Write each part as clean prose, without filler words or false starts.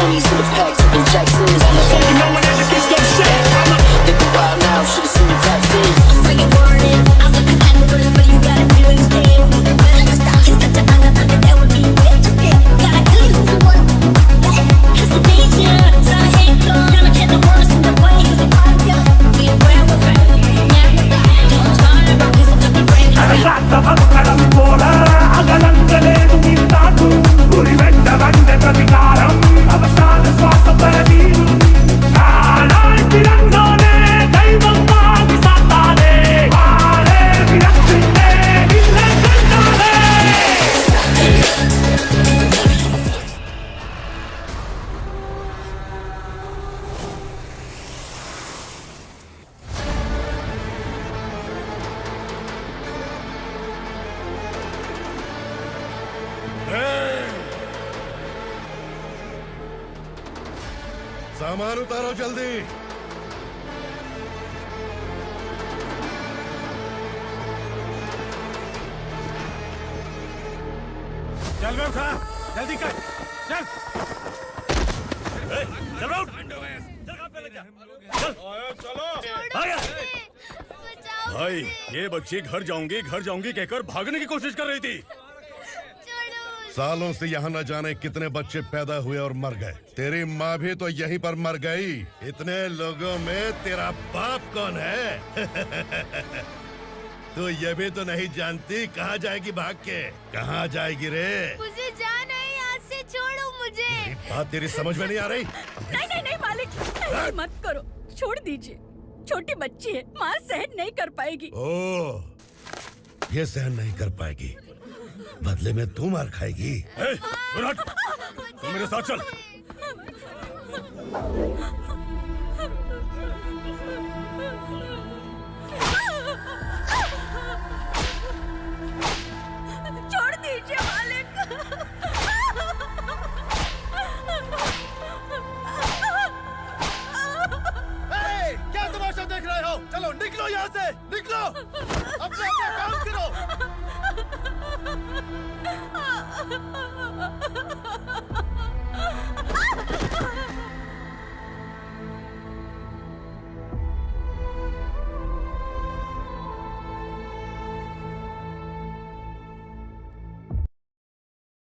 20s in the pack, talking Jacksons. You know when that gets no shit. They go wild now, should've seen the back then. I'm freaking warning. I was looking at the first, but you gotta do it instead. Like a star, he's such a bang, I thought that would be rich. Gotta do you for one. Cause the danger, so I hate go. Gonna get the worst in the way, cause they pop you. Be aware we're ready. Don't turn around, cause I'm looking brand new. Arrata vakkadam pola agalangalenu mintaatu uri vetta vande pratikaram avasana swasa paradiru naalai tirannone daivam vaagi saatale vaale virattille ille kandale. सामान उतारो जल्दी। चल बे उठा, जल्दी कर, चल। चल उठ, चल पे ले जा, चलो। भाई ये बच्ची घर जाऊंगी कहकर भागने की कोशिश कर रही थी। सालों से यहाँ न जाने कितने बच्चे पैदा हुए और मर गए। तेरी माँ भी तो यहीं पर मर गई। इतने लोगों में तेरा बाप कौन है? तू ये भी तो नहीं जानती कहाँ जाएगी भाग के? कहाँ जाएगी रे? मुझे जाना है, यहाँ से छोड़ो मुझे। बात तेरी समझ में नहीं आ रही? नहीं मालिक, ऐसे मत करो, छोड़ दीजिए। छोटी बच्ची है, माँ सहन नहीं कर पाएगी। ओह, ये सहन नहीं कर पाएगी। बदले में तू मार खाएगी। तू मेरे साथ चल। छोड़ दीजिए मालिक। क्या तमाशा देख रहे हो? चलो निकलो यहाँ से, निकलो। अपना काम करो।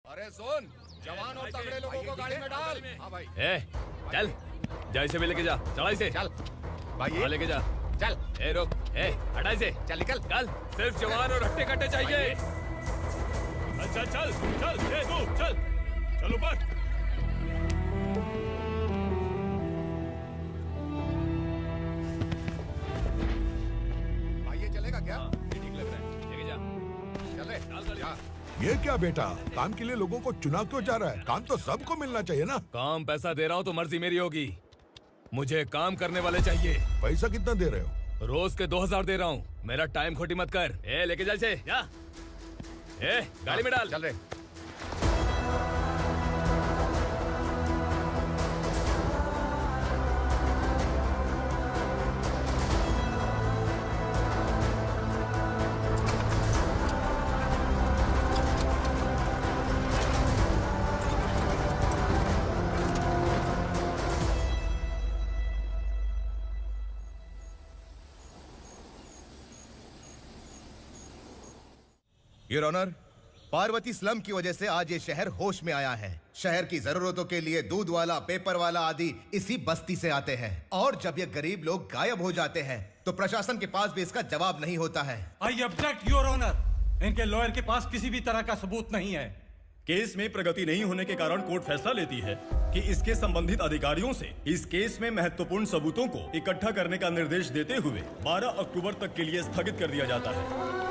अरे सुन, जवान और तगड़े लोगों को गाड़ी में डाल। हाँ भाई। चल, जा इसे भी लेके जा, चला इसे। चल भाई, लेके जा। चल। रुक, हटा इसे। चल निकल। चल, सिर्फ जवान और हट्टे कट्टे चाहिए। चल चल चल, तू चल, चल ऊपर। भाई ये चलेगा क्या? ये ठीक लग रहा है, लेके जा। चल रे। ये क्या बेटा, काम के लिए लोगों को चुना क्यों जा रहा है? काम तो सबको मिलना चाहिए ना। काम पैसा दे रहा हूँ तो मर्जी मेरी होगी। मुझे काम करने वाले चाहिए। पैसा कितना दे रहे हो? रोज के 2000 दे रहा हूँ। मेरा टाइम खोटी मत कर। लेके जा इसे, जा। गाड़ी में डाल। चल रे। योर ऑनर, पार्वती स्लम की वजह से आज ये शहर होश में आया है। शहर की जरूरतों के लिए दूध वाला, पेपर वाला आदि इसी बस्ती से आते हैं, और जब ये गरीब लोग गायब हो जाते हैं तो प्रशासन के पास भी इसका जवाब नहीं होता है। I object your honour. इनके लॉयर के पास किसी भी तरह का सबूत नहीं है। केस में प्रगति नहीं होने के कारण कोर्ट फैसला लेती है कि इसके संबंधित अधिकारियों से इस केस में महत्वपूर्ण सबूतों को इकट्ठा करने का निर्देश देते हुए 12 अक्टूबर तक के लिए स्थगित कर दिया जाता है।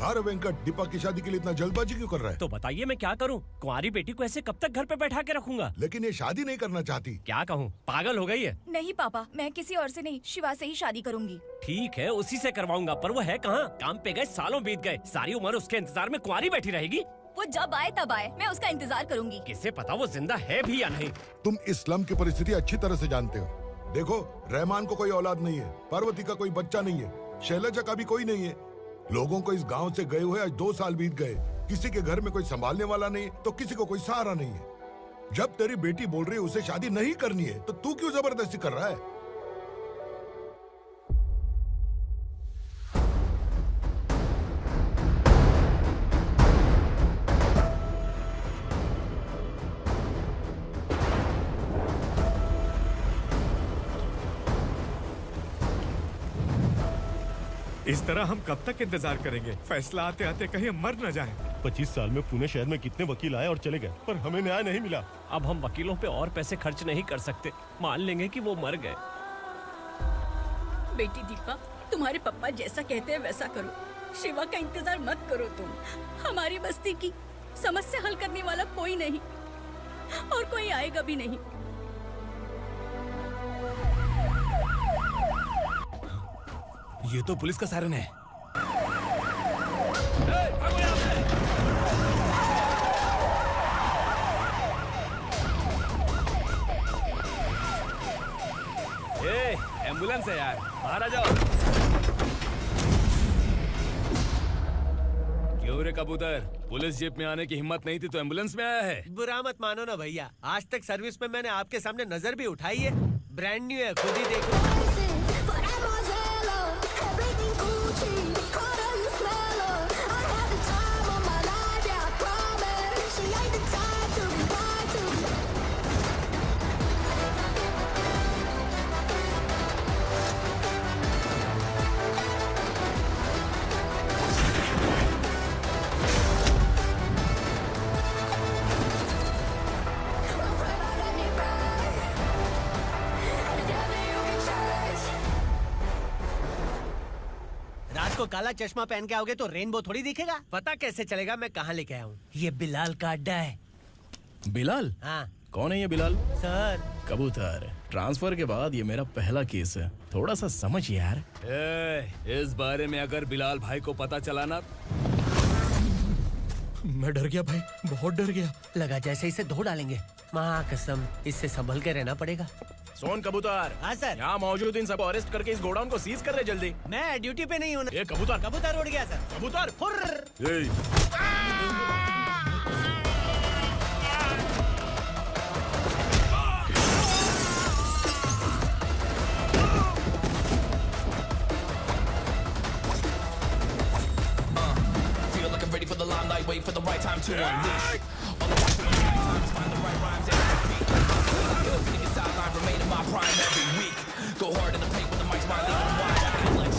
अरे वेंकट, दीपा की शादी के लिए इतना जल्दबाजी क्यों कर रहा है? तो बताइए मैं क्या करूं? कुंवारी बेटी को ऐसे कब तक घर पे बैठा के रखूंगा? लेकिन ये शादी नहीं करना चाहती। क्या कहूं, पागल हो गई है? नहीं पापा, मैं किसी और से नहीं, शिवा से ही शादी करूंगी। ठीक है, उसी से करवाऊंगा, पर वो है कहाँ? काम पे गए, सालों बीत गए, सारी उम्र उसके इंतजार में कुंवारी बैठी रहेगी। वो जब आए तब आए, मैं उसका इंतजार करूंगी। किसे पता वो जिंदा है भी या नहीं। तुम इस्लाम की परिस्थिति अच्छी तरह से जानते हो। देखो, रहमान को कोई औलाद नहीं है, पार्वती का कोई बच्चा नहीं है, शैलजा का भी कोई नहीं है। लोगों को इस गांव से गए हुए आज 2 साल बीत गए। किसी के घर में कोई संभालने वाला नहीं तो किसी को कोई सहारा नहीं है। जब तेरी बेटी बोल रही है उसे शादी नहीं करनी है तो तू क्यों जबरदस्ती कर रहा है? इस तरह हम कब तक इंतजार करेंगे? फैसला आते आते कहीं हम मर न जाएं। 25 साल में पुणे शहर में कितने वकील आए और चले गए, पर हमें न्याय नहीं मिला। अब हम वकीलों पे और पैसे खर्च नहीं कर सकते। मान लेंगे कि वो मर गए। बेटी दीपा, तुम्हारे पापा जैसा कहते हैं वैसा करो। शिवा का इंतजार मत करो तुम। हमारी बस्ती की समस्या हल करने वाला कोई नहीं और कोई आएगा भी नहीं। ये तो पुलिस का सायरन है। एम्बुलेंस है यार, बाहर आ जाओ। क्यों रे कबूतर, पुलिस जीप में आने की हिम्मत नहीं थी तो एम्बुलेंस में आया है? बुरा मत मानो ना भैया, आज तक सर्विस में मैंने आपके सामने नजर भी उठाई है। ब्रांड न्यू है, खुद ही देखो। को काला चश्मा पहन के आओगे तो रेनबो थोड़ी दिखेगा। पता कैसे चलेगा मैं कहाँ लेके आया हूँ? ये बिलाल का अड्डा है। बिलाल? हाँ। कौन है ये बिलाल? सर कबूतर, ट्रांसफर के बाद ये मेरा पहला केस है, थोड़ा सा समझ यार। इस बारे में अगर बिलाल भाई को पता चला ना। मैं डर गया भाई, बहुत डर गया। लगा जैसे इसे धो डालेंगे। माँ कसम, इससे संभल के रहना पड़ेगा। सोन कबूतर। हाँ सर। यहाँ मौजूद इन सबको अरेस्ट करके इस गोडाउन को सीज कर रहे जल्दी। मैं ड्यूटी पे नहीं हूँ। ये कबूतर। कबूतर उड़ गया सर। कबूतर। Feel like I'm ready for the limelight, wait for the right time to unleash. All the right times, find the right rhymes and beat. Ill nigga sideline, remain in my prime every week. Go hard in the paint when the mic's mine, leave them wide. I can let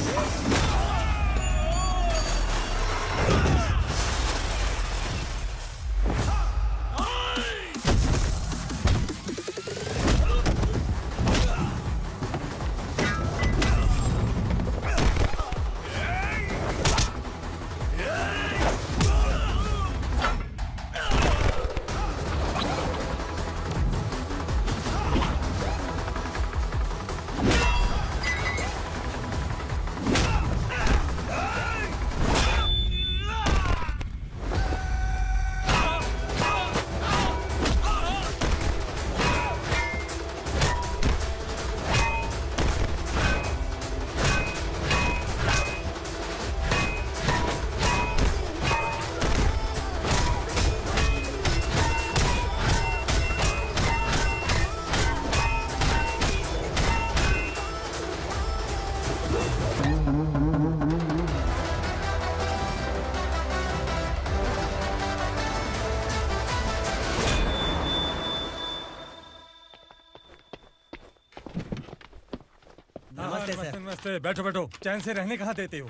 नमस्ते। बैठो बैठो, चैन से रहने कहाँ देते हो?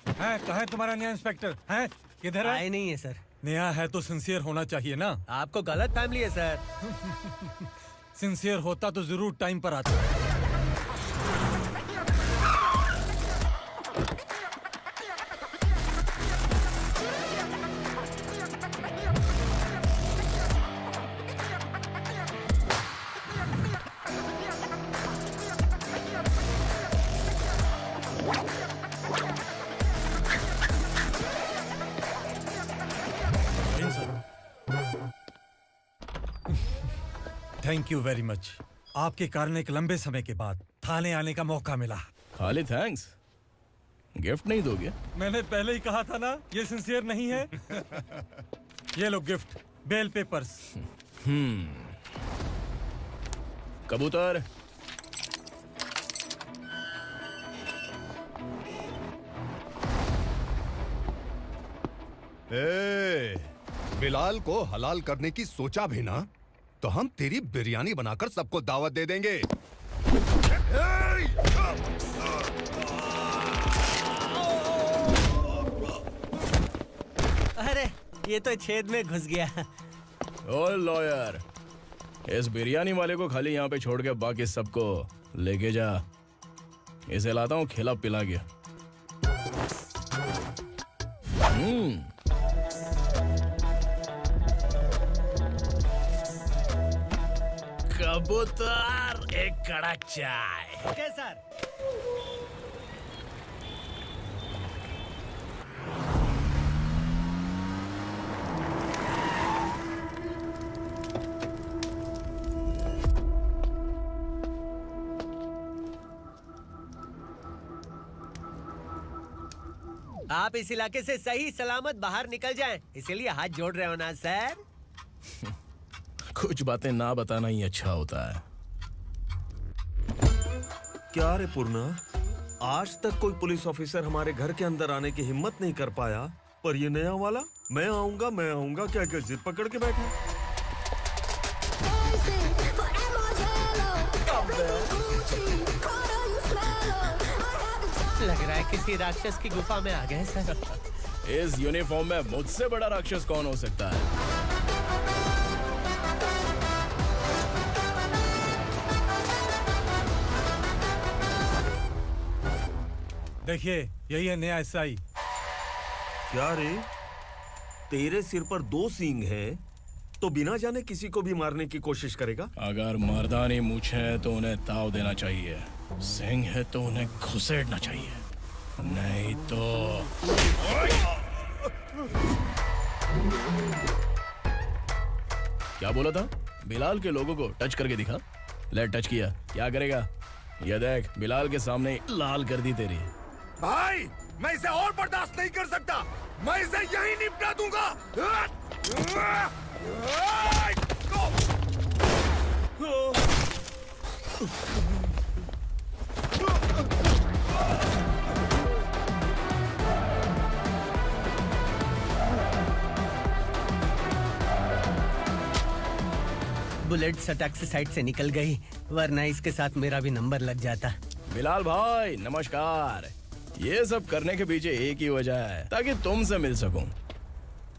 हैं, कहाँ है तुम्हारा नया इंस्पेक्टर? हैं, किधर है? आए नहीं है सर। नया है तो सिंसियर होना चाहिए ना। आपको गलत फैमिली है सर। सिंसियर होता तो जरूर टाइम पर आता। Thank you very much. आपके कारण एक लंबे समय के बाद थाने आने का मौका मिला। खाली थैंक्स। गिफ्ट नहीं दोगे? मैंने पहले ही कहा था ना, ये सिंसियर नहीं है। ये लो गिफ्ट, बेल पेपर्स। कबूतर, बिलाल को हलाल करने की सोचा भी ना, तो हम तेरी बिरयानी बनाकर सबको दावत दे देंगे। अरे ये तो छेद में घुस गया। ओ लॉयर, इस बिरयानी वाले को खाली यहाँ पे छोड़ के बाकी सबको लेके जा। इसे लाता हूँ खिला पिला के। कबूतर, एक कड़क चाय। Okay sir. आप इस इलाके से सही सलामत बाहर निकल जाएं, इसीलिए हाथ जोड़ रहे हो ना सर? कुछ बातें ना बताना ही अच्छा होता है। क्या रे पूर्णा, आज तक कोई पुलिस ऑफिसर हमारे घर के अंदर आने की हिम्मत नहीं कर पाया, पर ये नया वाला मैं आऊंगा क्या क्या जिद पकड़ के बैठा। लग रहा है किसी राक्षस की गुफा में आ गए सर। इस यूनिफॉर्म में मुझसे बड़ा राक्षस कौन हो सकता है? देखिए, यही है नया एसआई। क्या रे, तेरे सिर पर 2 सींग है तो बिना जाने किसी को भी मारने की कोशिश करेगा? अगर मर्दानी मूंछ है तो उन्हें ताव देना चाहिए, सिंह है तो उन्हें घुसेड़ना चाहिए, नहीं तो। क्या बोला था? बिलाल के लोगों को टच करके दिखा। ले टच किया, क्या करेगा? ये देख, बिलाल के सामने लाल कर दी तेरी। भाई, मैं इसे और बर्दाश्त नहीं कर सकता, मैं इसे यहीं निपटा दूंगा। बुलेट सटक से साइड से निकल गई, वरना इसके साथ मेरा भी नंबर लग जाता। बिलाल भाई नमस्कार। ये सब करने के पीछे एक ही वजह है, ताकि तुमसे मिल सकूं।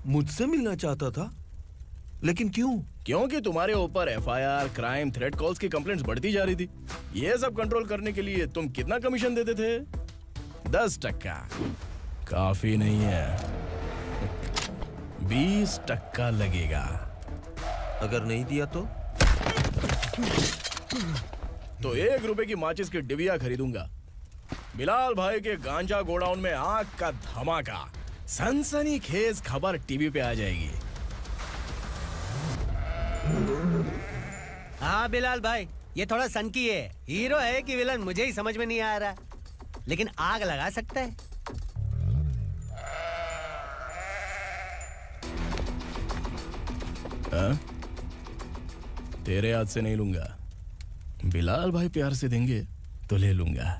मुझसे मिलना चाहता था, लेकिन क्यों? क्योंकि तुम्हारे ऊपर एफआईआर, क्राइम, थ्रेट कॉल्स की कंप्लेंट्स बढ़ती जा रही थी। ये सब कंट्रोल करने के लिए तुम कितना कमीशन देते थे? 10%। काफी नहीं है, 20% लगेगा। अगर नहीं दिया तो 1 रुपए की माचिस की डिबिया खरीदूंगा। बिलाल भाई के गांजा गोडाउन में आग का धमाका, सनसनीखेज खबर टीवी पे आ जाएगी। हाँ बिलाल भाई, ये थोड़ा सनकी है। हीरो है कि विलन मुझे ही समझ में नहीं आ रहा, लेकिन आग लगा सकता है। तेरे हाथ से नहीं लूंगा, बिलाल भाई प्यार से देंगे तो ले लूंगा।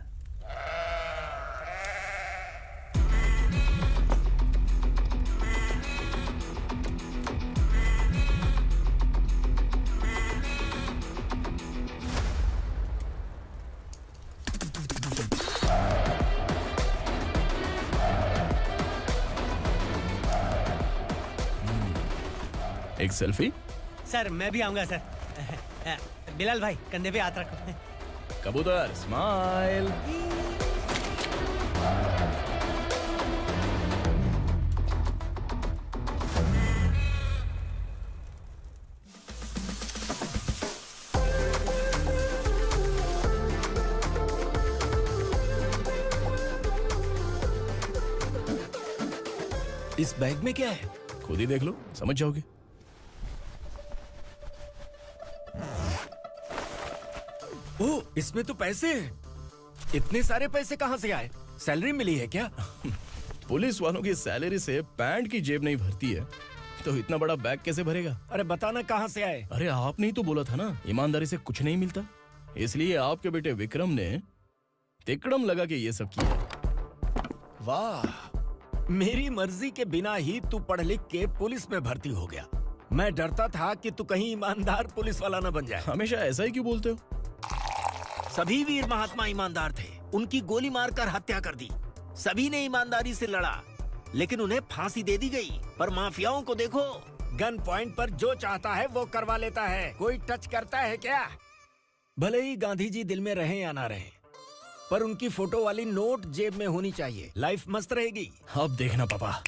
एक सेल्फी? सर मैं भी आऊंगा सर। बिलाल भाई कंधे पे हाथ रखो। कबूतर स्माइल। इस बैग में क्या है? खुद ही देख लो, समझ जाओगे। ओह, इसमें तो पैसे हैं। इतने सारे पैसे कहां से आए? सैलरी मिली है क्या? पुलिस वालों की सैलरी से पैंट की जेब नहीं भरती है तो इतना बड़ा बैग कैसे भरेगा? अरे बताना कहाँ से आए? अरे आपने ही तो बोला था ना ईमानदारी से कुछ नहीं मिलता, इसलिए आपके बेटे विक्रम ने तिकड़म लगा के ये सब किया। वाह, मेरी मर्जी के बिना ही तू पढ़ लिख के पुलिस में भर्ती हो गया। मैं डरता था कि तू कहीं ईमानदार पुलिस वाला न बन जाए। हमेशा ऐसा ही क्यों बोलते हो? सभी वीर महात्मा ईमानदार थे, उनकी गोली मारकर हत्या कर दी। सभी ने ईमानदारी से लड़ा, लेकिन उन्हें फांसी दे दी गई। पर माफियाओं को देखो, गन पॉइंट पर जो चाहता है वो करवा लेता है। कोई टच करता है क्या? भले ही गांधी जी दिल में रहे या ना रहे, पर उनकी फोटो वाली नोट जेब में होनी चाहिए। लाइफ मस्त रहेगी। अब देखना पापा,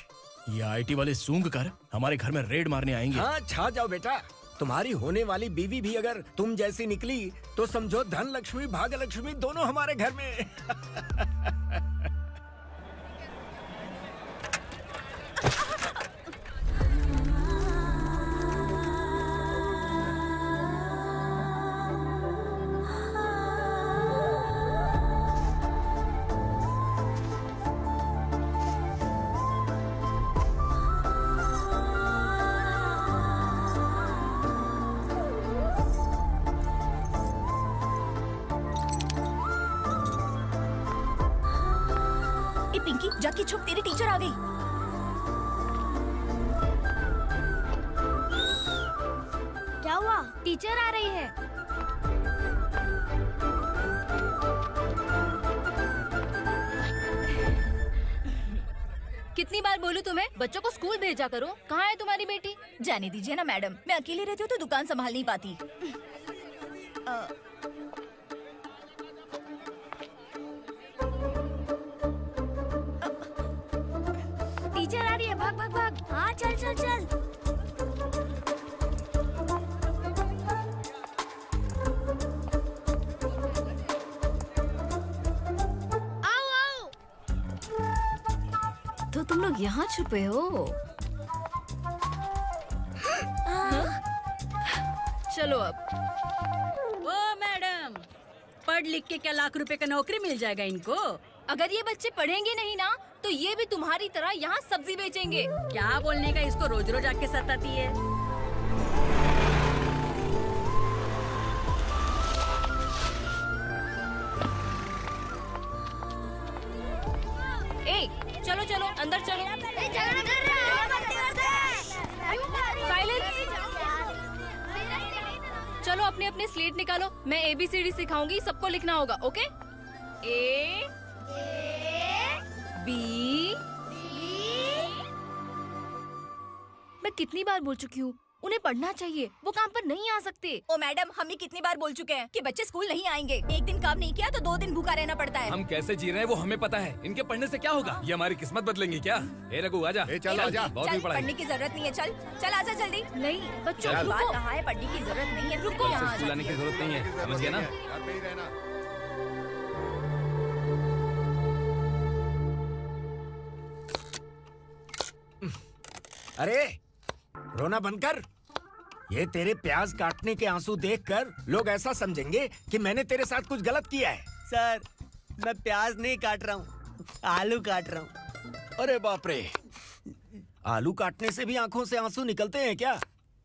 ये आईटी वाले सूंघ कर हमारे घर में रेड मारने आएंगे। हाँ, छा जाओ बेटा। तुम्हारी होने वाली बीवी भी अगर तुम जैसी निकली तो समझो धन लक्ष्मी भाग्य लक्ष्मी दोनों हमारे घर में। पिंकी, जाके छुप, तेरी टीचर आ गई। क्या हुआ? टीचर आ रही है। कितनी बार बोलूं तुम्हें, बच्चों को स्कूल भेजा करो। कहाँ है तुम्हारी बेटी? जाने दीजिए ना मैडम, मैं अकेली रहती हूँ तो दुकान संभाल नहीं पाती। टीचर आ रही है, भाग भाग भाग। हाँ, चल चल चल। आओ आओ। तो तुम लोग यहाँ छुपे हो? चलो अब। ओ मैडम, पढ़ लिख के क्या लाख रुपए का नौकरी मिल जाएगा इनको? अगर ये बच्चे पढ़ेंगे नहीं ना तो ये भी तुम्हारी तरह यहाँ सब्जी बेचेंगे। क्या बोलने का, इसको रोज रोज आके सताती है। ए, चलो चलो अंदर चलो। साइलेंस। चलो अपने अपने स्लेट निकालो, मैं ABCD सिखाऊंगी, सबको लिखना होगा। ओके? A B। मैं कितनी बार बोल चुकी हूँ, उन्हें पढ़ना चाहिए, वो काम पर नहीं आ सकते। ओ मैडम, हम भी कितनी बार बोल चुके हैं कि बच्चे स्कूल नहीं आएंगे। एक दिन काम नहीं किया तो 2 दिन भूखा रहना पड़ता है। हम कैसे जी रहे हैं वो हमें पता है, इनके पढ़ने से क्या होगा? ये हमारी किस्मत बदलेंगी क्या? ए रघु आजा। चल आजा। बहुत भी पढ़ाई। पढ़ने की जरूरत नहीं है, चल आजा जल्दी। नहीं बच्चों, बात कहा है, पढ़ने की जरूरत नहीं है, रुको। स्कूल आने की जरूरत नहीं है, समझ गया ना? अरे रोना बंद कर। ये तेरे प्याज काटने के आंसू देखकर लोग ऐसा समझेंगे कि मैंने तेरे साथ कुछ गलत किया है। सर, मैं प्याज नहीं काट रहा हूँ, आलू काट रहा हूँ। अरे बाप रे, आलू काटने से भी आंखों से आंसू निकलते हैं क्या?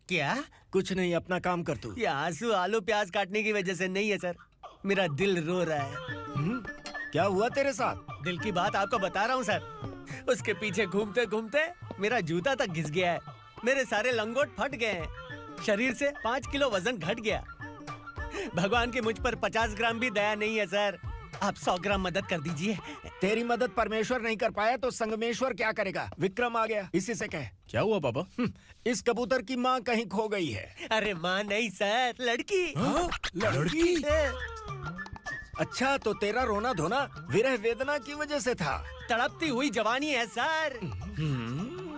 क्या? कुछ नहीं, अपना काम कर तू। ये आंसू आलू प्याज काटने की वजह से नहीं है सर, मेरा दिल रो रहा है। क्या हुआ तेरे साथ? दिल की बात आपको बता रहा हूँ सर। उसके पीछे घूमते घूमते मेरा जूता तक घिस गया है, मेरे सारे लंगोट फट गए हैं, शरीर से 5 किलो वजन घट गया। भगवान की मुझ पर 50 ग्राम भी दया नहीं है सर, आप 100 ग्राम मदद कर दीजिए। तेरी मदद परमेश्वर नहीं कर पाया तो संगमेश्वर क्या करेगा? विक्रम आ गया, इसी से कह। क्या हुआ पापा? इस कबूतर की माँ कहीं खो गई है। अरे माँ नहीं सर, लड़की। लड़की? अच्छा, तो तेरा रोना धोना विरह वेदना की वजह से था। तड़पती हुई जवानी है सर।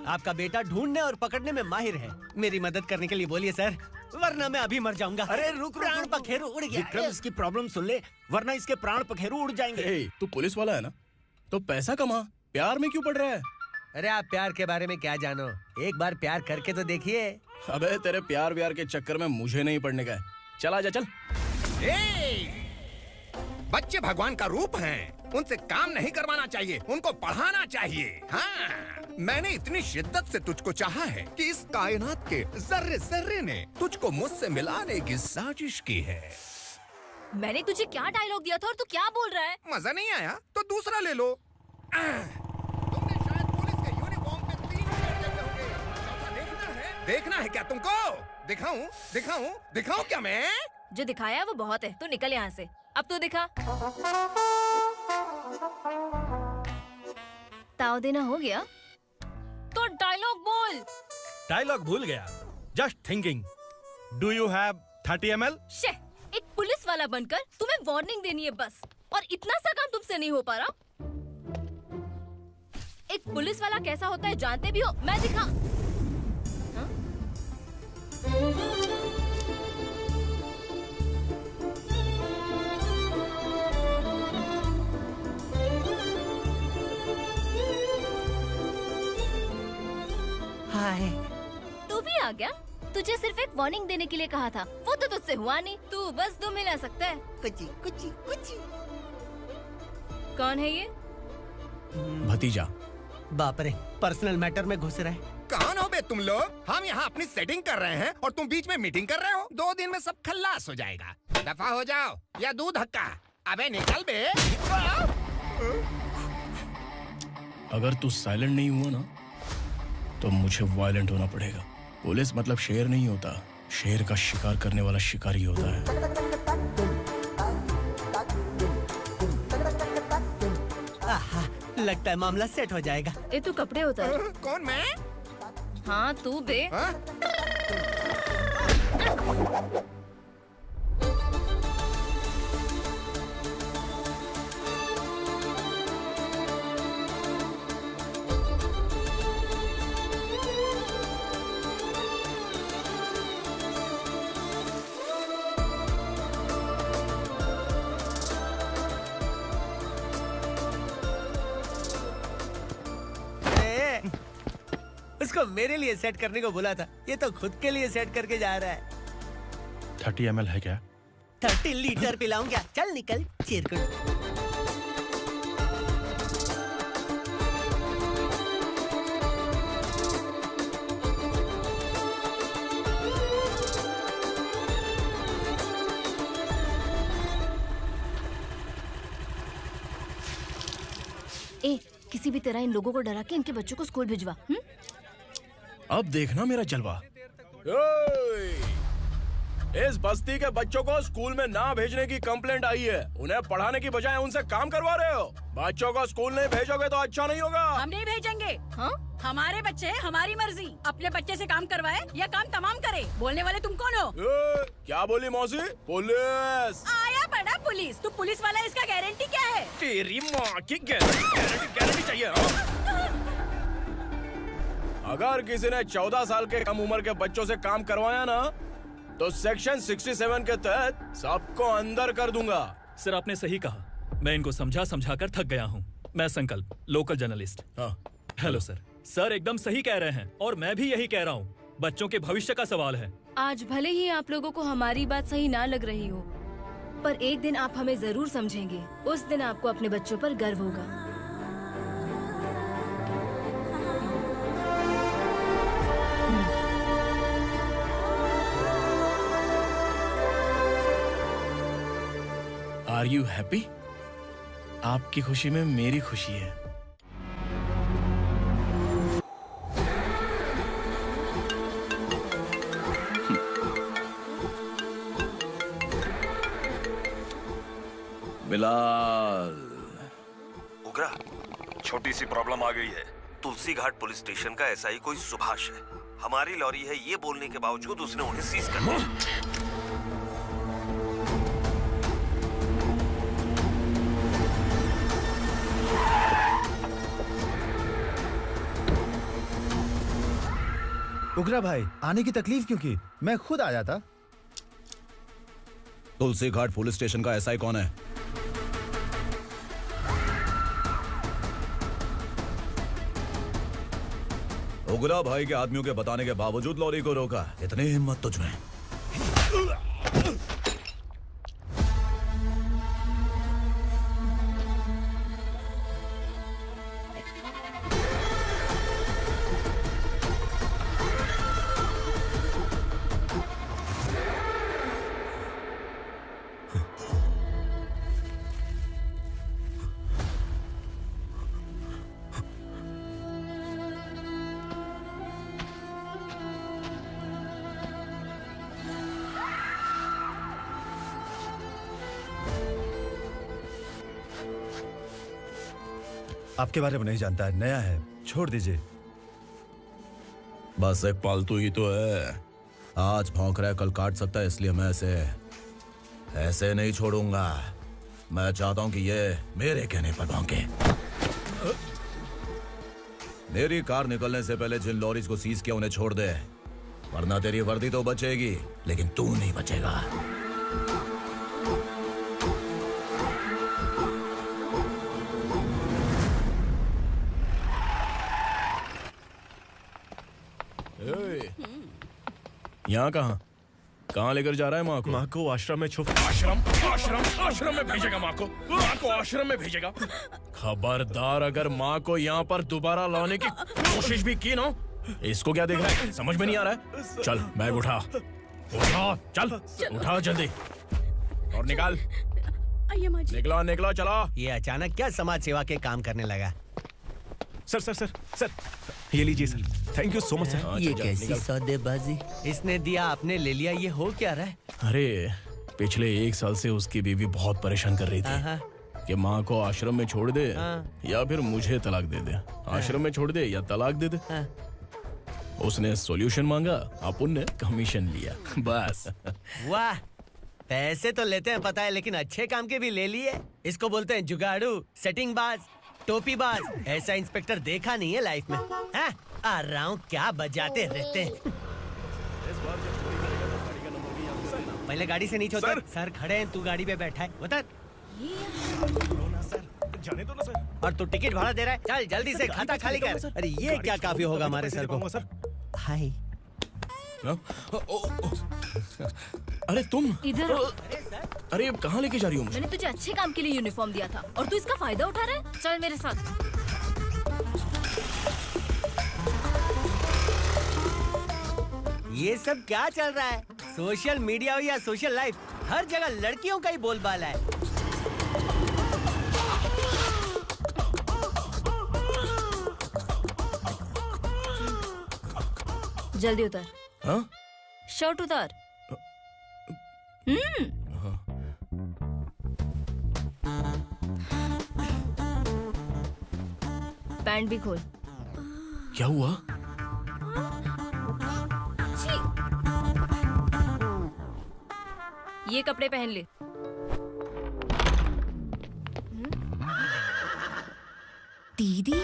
आपका बेटा ढूंढने और पकड़ने में माहिर है, मेरी मदद करने के लिए बोलिए सर, वरना मैं अभी मर जाऊंगा। अरे रुक, प्राण पखेरु उड़ गया। विक्रम, इसकी प्रॉब्लम सुन ले, वरना इसके प्राण पखेरु उड़ जाएंगे। तू पुलिस वाला है ना, तो पैसा कमा, प्यार में क्यों पड़ रहा है? अरे आप प्यार के बारे में क्या जानो, एक बार प्यार करके तो देखिए। अबे तेरे प्यार व्यार के चक्कर में मुझे नहीं पड़ने का है। चल आजा चल। बच्चे भगवान का रूप हैं। उनसे काम नहीं करवाना चाहिए, उनको पढ़ाना चाहिए। हाँ, मैंने इतनी शिद्दत से तुझको चाहा है कि इस कायनात के जर्रे जर्रे ने तुझको मुझसे मिलाने की साजिश की है। मैंने तुझे क्या डायलॉग दिया था और तू क्या बोल रहा है? मजा नहीं आया तो दूसरा ले लो। तुमने शायद पुलिस के यूनिफॉर्म पे 3 शेर देखे होंगे। चौथा देखना है क्या तुमको? दिखाऊं दिखाऊं दिखाऊं क्या मैं? जो दिखाया वो बहुत है, तू निकल यहाँ से। अब तू दिखा। ताव देना हो गया तो डायलॉग बोल। डायलॉग भूल गया। Just thinking. Do you have 30 ml? शे, एक पुलिस वाला बनकर तुम्हें वार्निंग देनी है बस, और इतना सा काम तुमसे नहीं हो पा रहा। एक पुलिस वाला कैसा होता है जानते भी हो? मैं दिखा। हाँ? हाय। तू भी आ गया? तुझे सिर्फ एक वार्निंग देने के लिए कहा था, वो तो तुझसे हुआ नहीं। तू बस 2 मिला सकता है। कुची कुची कुची। कौन है ये? भतीजा। बाप रे, पर्सनल मैटर में घुस रहे। कौन हो बे तुम लोग? हम यहाँ अपनी सेटिंग कर रहे हैं और तुम बीच में मीटिंग कर रहे हो। 2 दिन में सब खल्लास हो जाएगा। दफा हो जाओ या दूध हक्का। अबे निकल बे। अगर तू साइलेंट नहीं हुआ ना तो मुझे वायलेंट होना पड़ेगा। पुलिस मतलब शेर नहीं होता, शेर का शिकार करने वाला शिकारी होता है। आहा, लगता है मामला सेट हो जाएगा। ये तू कपड़े उतार। कौन मैं? हाँ तू बे। उसको मेरे लिए सेट करने को बोला था, ये तो खुद के लिए सेट करके जा रहा है। 30 ml है क्या? 30 लीटर पिलाऊं क्या? चल निकल चिरकुट। ए, किसी भी तरह इन लोगों को डरा के इनके बच्चों को स्कूल भिजवा। अब देखना मेरा जलवा। इस बस्ती के बच्चों को स्कूल में ना भेजने की कंप्लेंट आई है। उन्हें पढ़ाने की बजाय उनसे काम करवा रहे हो। बच्चों को स्कूल नहीं भेजोगे तो अच्छा नहीं होगा। हम नहीं भेजेंगे। हाँ? हमारे बच्चे हैं, हमारी मर्जी। अपने बच्चे से काम करवाए या काम तमाम करे। बोलने वाले तुम कौन हो? क्या बोली मौसी? पुलिस आया बड़ा पुलिस। तू पुलिस वाला, इसका गारंटी क्या है? तेरी माँ की गारंटी चाहिए। अगर किसी ने 14 साल के कम उम्र के बच्चों से काम करवाया ना तो सेक्शन 67 के तहत सबको अंदर कर दूंगा। सर आपने सही कहा। मैं इनको समझा कर थक गया हूँ। मैं संकल्प, local journalist. Hello sir. Sir एकदम सही कह रहे हैं और मैं भी यही कह रहा हूँ। बच्चों के भविष्य का सवाल है। आज भले ही आप लोगों को हमारी बात सही ना लग रही हो, पर एक दिन आप हमें जरूर समझेंगे। उस दिन आपको अपने बच्चों पर गर्व होगा। Are you happy? आपकी खुशी में मेरी खुशी है। बिलाल। उगरा, छोटी सी प्रॉब्लम आ गई है। तुलसी घाट पुलिस स्टेशन का एसआई कोई सुभाष है। हमारी लॉरी है ये बोलने के बावजूद उसने उन्हें सीज कर दिया। उगरा भाई, आने की तकलीफ क्यों की? मैं खुद आ जाता। तुलसी घाट पुलिस स्टेशन का एसआई कौन है? उगरा भाई के आदमियों के बताने के बावजूद लॉरी को रोका। इतनी हिम्मत तुझमें? आपके बारे में नहीं जानता है, नया है, छोड़ दीजिए। बस एक पालतू ही तो है। आज भौंक रहा है, कल काट सकता है, इसलिए मैं ऐसे नहीं छोड़ूंगा। मैं चाहता हूं कि ये मेरे कहने पर भौंके। मेरी कार निकलने से पहले जिन लॉरीज को सीज किया उन्हें छोड़ दे, वरना तेरी वर्दी तो बचेगी लेकिन तू नहीं बचेगा। यहाँ कहाँ लेकर जा रहा है माँ को? माँ को आश्रम में छुप। आश्रम में भेजेगा माँ को? माँ को आश्रम में भेजेगा? खबरदार, अगर माँ को यहाँ पर दोबारा लाने की कोशिश भी की ना, इसको क्या देख रहा है? समझ में नहीं आ रहा है? चल बैग उठा, चल उठा जल्दी और निकाल। निकला चला। ये अचानक क्या समाज सेवा के काम करने लगा? सर ये लीजिए sir, thank you so much sir. ये कैसी सौदेबाजी? इसने दिया, आपने ले लिया, ये हो क्या रहा है? अरे पिछले 1 साल से उसकी बीवी बहुत परेशान कर रही थी कि माँ को आश्रम में छोड़ दे या फिर मुझे तलाक दे दे। आश्रम में छोड़ दे या तलाक दे दे। उसने सॉल्यूशन मांगा, अपन ने कमीशन लिया, बस। वाह, पैसे तो लेते हैं पता है, लेकिन अच्छे काम के भी ले लिए। इसको बोलते हैं जुगाड़ू, सेटिंग बाज, टोपी बाज। ऐसा इंस्पेक्टर देखा नहीं है लाइफ में। हाँ? आ रहा हूँ, क्या बजाते रहते हैं। पहले गाड़ी से नीचे उतर। सर खड़े हैं, तू गाड़ी पे बैठा है, उतर। जाने दो ना सर। और तू टिकट भाड़ा दे रहा है, चल जल्दी से खाता खाली कर। अरे ये क्या काफी होगा हमारे सर को। हाय। अरे तुम इधर। अरे अब कहाँ लेके जा रही हो मुझे? मैंने तुझे अच्छे काम के लिए यूनिफॉर्म दिया था और तू इसका फायदा उठा रहा है। चल मेरे साथ। ये सब क्या चल रहा है? सोशल मीडिया हो या सोशल लाइफ, हर जगह लड़कियों का ही बोलबाला है। जल्दी उतर। हाँ? शर्ट उतार। पैंट भी खोल। क्या हुआ? ये कपड़े पहन ले। दीदी।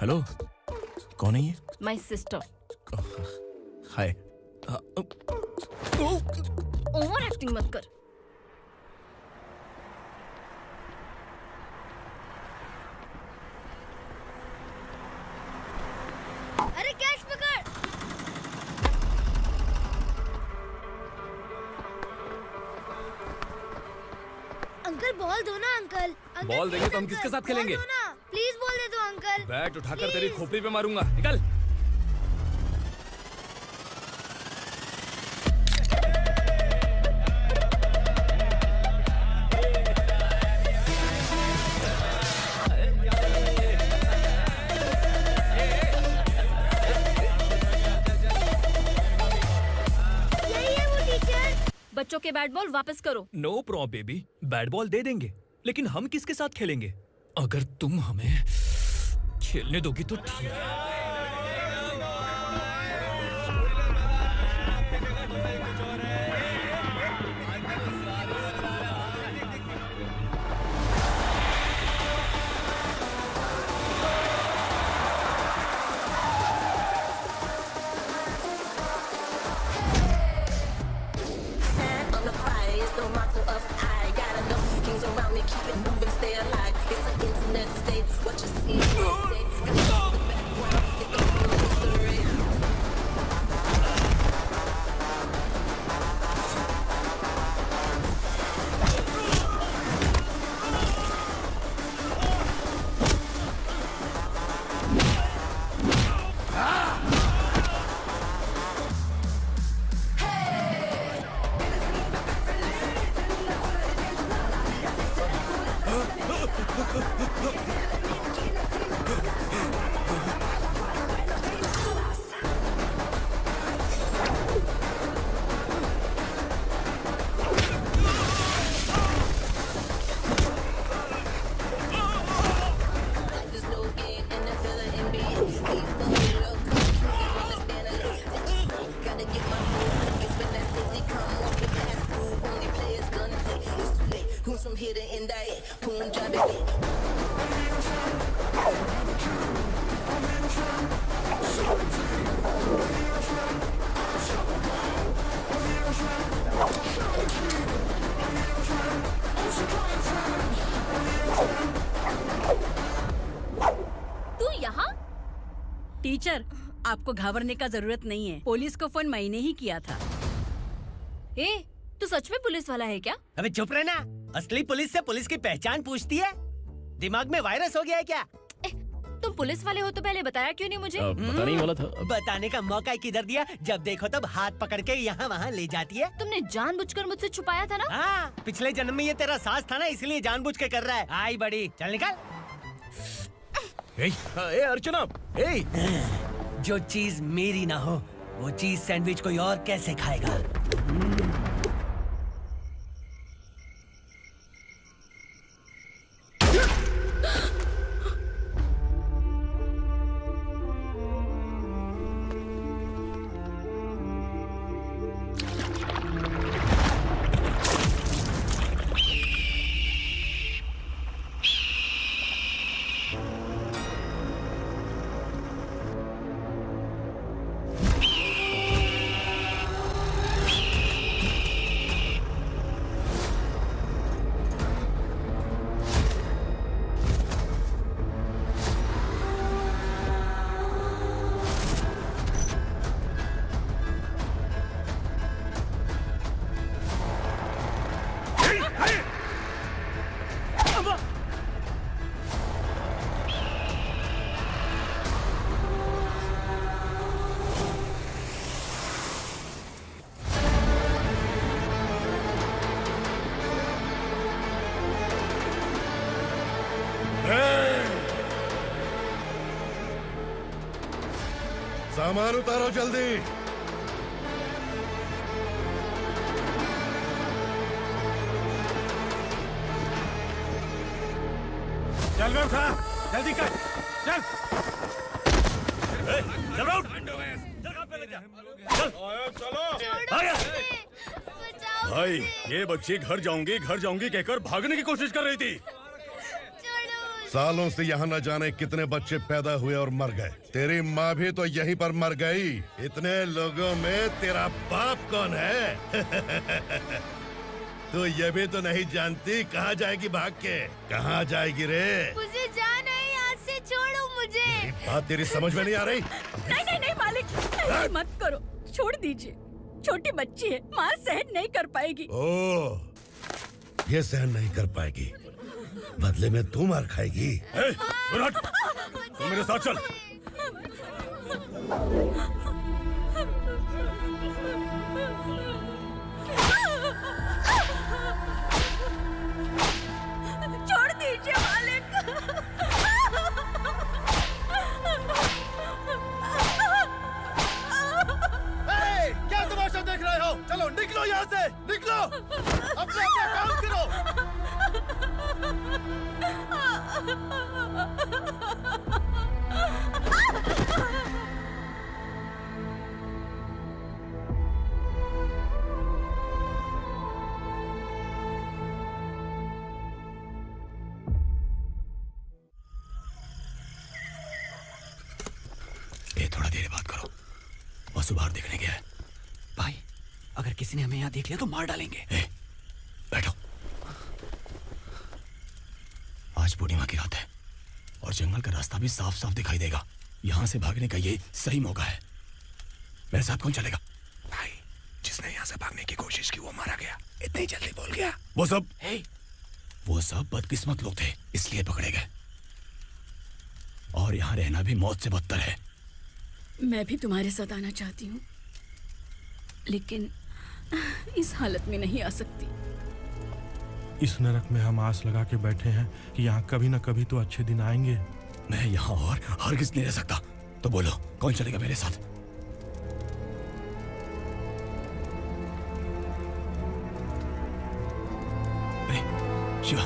हेलो, कौन है ये? My sister. Hi. Over acting मत कर। अरे कैश पकड़। अंकल बॉल दो ना अंकल। बॉल देंगे तो हम किसके साथ खेलेंगे? प्लीज बॉल दे दो अंकल। बैट उठाकर तेरी खोपड़ी पे मारूंगा, निकल। बच्चों के बैट बॉल वापस करो। No problem baby, bat ball दे देंगे, लेकिन हम किसके साथ खेलेंगे? अगर तुम हमें खेलने दोगी तो ठीक है। The motto of I got enough kings around me, keep it moving, stay alive. It's an internet state. What you see, you say. Teacher, आपको घबराने का जरूरत नहीं है। पुलिस को फोन मैंने ही किया था। ए, तू सच में पुलिस वाला है क्या? अबे चुप रहना। असली पुलिस से पुलिस की पहचान पूछती है? दिमाग में वायरस हो गया है क्या? तुम पुलिस वाले हो तो पहले बताया क्यों नहीं मुझे? बताने ही वाला था। बताने का मौका किधर दिया? जब देखो तब हाथ पकड़ के यहाँ वहाँ ले जाती है। तुमने जानबूझकर मुझसे छुपाया था ना? हाँ, पिछले जन्म में ये तेरा सास था ना, इसलिए जानबूझ के कर रहा है। आई बड़ी, चल निकल। ए अर्चना, ए! जो चीज मेरी ना हो, वो चीज सैंडविच कोई और कैसे खाएगा? सामान उतारो जल्दी। चल बे उठा, जल्दी कर, चल। चल उठ। भाई, ये बच्ची घर जाऊंगी कहकर भागने की कोशिश कर रही थी। सालों से यहाँ न जाने कितने बच्चे पैदा हुए और मर गए। तेरी माँ भी तो यहीं पर मर गई। इतने लोगों में तेरा बाप कौन है? तो ये भी तो नहीं जानती कहाँ जाएगी भाग के? कहाँ जाएगी रे? मुझे जाना है, यहाँ से छोड़ो मुझे। बात तेरी समझ में नहीं आ रही? नहीं मालिक, ऐसे मत करो, छोड़ दीजिए। छोटी बच्ची है, माँ सहन नहीं कर पाएगी। ओह, ये सहन नहीं कर पाएगी, बदले में तू मार खाएगी। तू मेरे साथ चल। छोड़ दीजिए मालिक। क्या तमाशा देख रहे हो? चलो निकलो यहाँ से, निकलो। अपना काम करो। ए, थोड़ा देर बात करो। वसु बाहर देखने गया है। भाई, अगर किसी ने हमें यहाँ देख लिया तो मार डालेंगे। बैठो। आज पूर्णिमा की रात है और जंगल का रास्ता भी साफ साफ दिखाई देगा। यहाँ से भागने का ये सही मौका है। मेरे साथ कौन चलेगा? भाई, जिसने यहाँ से भागने की कोशिश की वो मारा गया। इतनी जल्दी बोल गया। वो सब बदकिस्मत लोग थे, इसलिए पकड़े गए। और यहाँ रहना भी मौत से बदतर है। मैं भी तुम्हारे साथ आना चाहती हूँ, लेकिन इस हालत में नहीं आ सकती। इस नरक में हम आस लगा के बैठे हैं कि यहाँ कभी न कभी तो अच्छे दिन आएंगे। मैं यहाँ और हरगिज़ नहीं रह सकता। तो बोलो, कौन चलेगा मेरे साथ? अरे शिवा,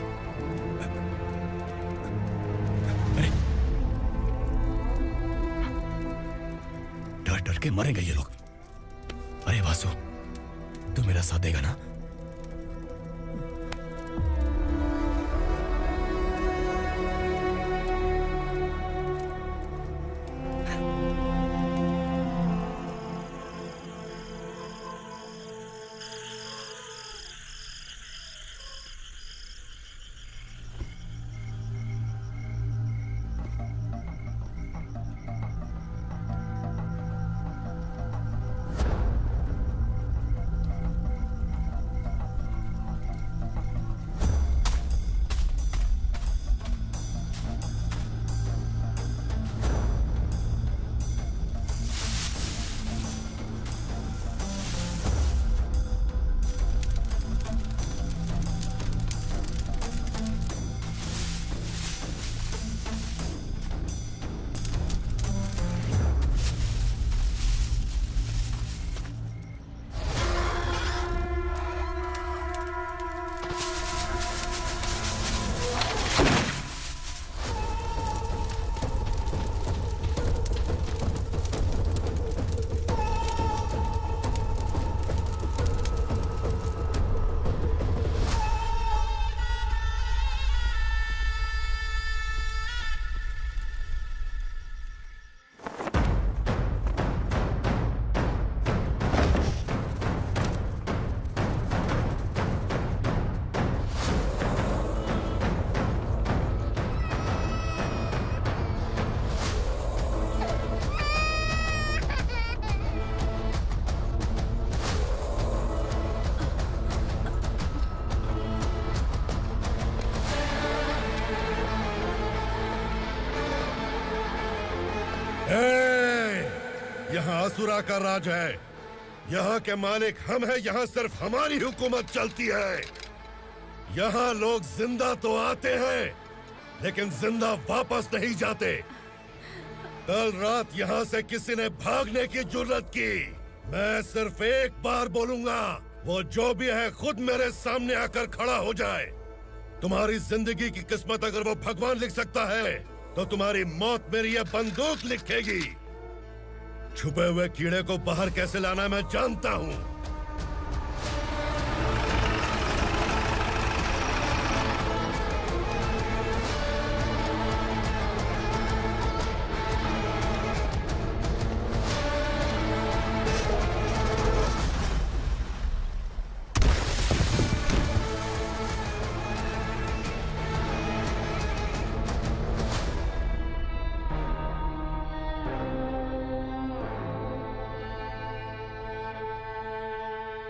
अरे डर डर के मरेंगे ये लोग। अरे वासु, तू मेरा साथ देगा ना? यहाँ असुरा का राज है। यहाँ के मालिक हम हैं। यहाँ सिर्फ हमारी हुकूमत चलती है। यहाँ लोग जिंदा तो आते हैं लेकिन जिंदा वापस नहीं जाते। कल रात यहाँ से किसी ने भागने की जुर्रत की, मैं सिर्फ एक बार बोलूंगा, वो जो भी है खुद मेरे सामने आकर खड़ा हो जाए। तुम्हारी जिंदगी की किस्मत अगर वो भगवान लिख सकता है तो तुम्हारी मौत मेरी ये बंदूक लिखेगी। छुपे हुए कीड़े को बाहर कैसे लाना मैं जानता हूँ।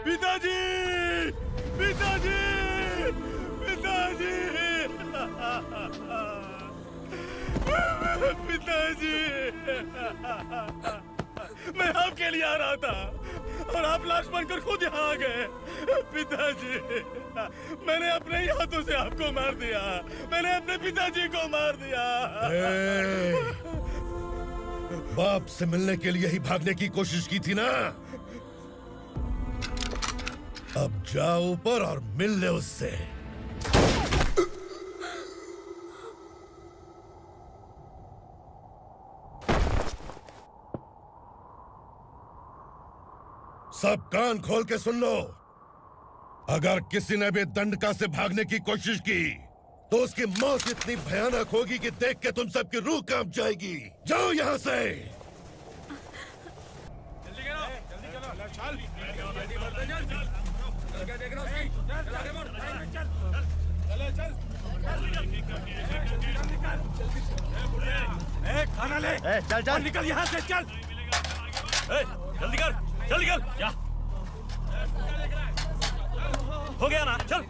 पिताजी, पिताजी, पिताजी, पिताजी, मैं आपके लिए आ रहा था और आप लाश बनकर खुद यहाँ आ गए। पिताजी, मैंने अपने ही हाथों से आपको मार दिया। मैंने अपने पिताजी को मार दिया। बाप से मिलने के लिए ही भागने की कोशिश की थी ना? अब जाओ ऊपर और मिल ले उससे। सब कान खोल के सुन लो। अगर किसी ने भी दंडका से भागने की कोशिश की तो उसकी मौत इतनी भयानक होगी कि देख के तुम सबकी रूह कांप जाएगी। जाओ यहाँ से। खाना ले। चल चल निकल यहाँ से, चल। जल्दी कर, जल्दी कर। क्या हो गया ना? चल।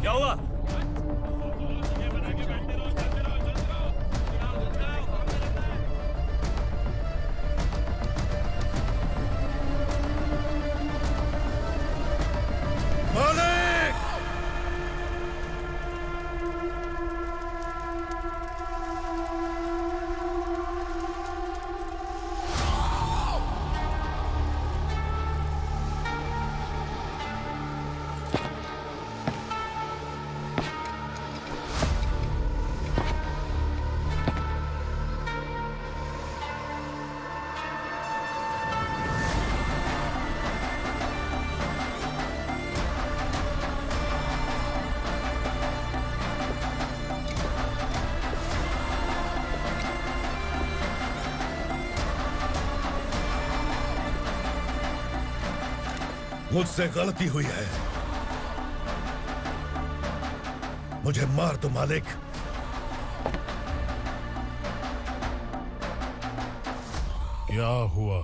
क्या हुआ? मालिक! मुझसे गलती हुई है, मुझे मार दो मालिक। क्या हुआ?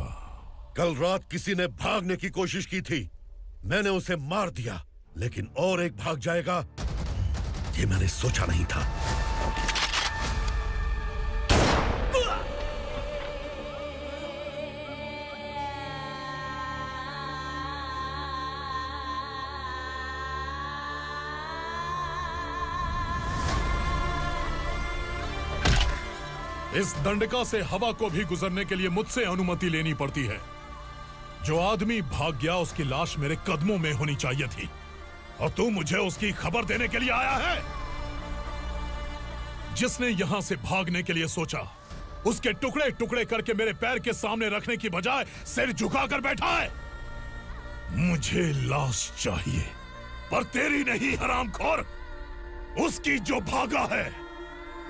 कल रात किसी ने भागने की कोशिश की थी, मैंने उसे मार दिया, लेकिन और एक भाग जाएगा ये मैंने सोचा नहीं था। इस दंडका से हवा को भी गुजरने के लिए मुझसे अनुमति लेनी पड़ती है। जो आदमी भाग गया उसकी लाश मेरे कदमों में होनी चाहिए थी, और तू मुझे उसकी खबर देने के लिए आया है। जिसने यहां से भागने के लिए सोचा, उसके टुकड़े टुकड़े करके मेरे पैर के सामने रखने की बजाय सिर झुकाकर बैठा है। मुझे लाश चाहिए, पर तेरी नहीं हरामखोर, उसकी जो भागा है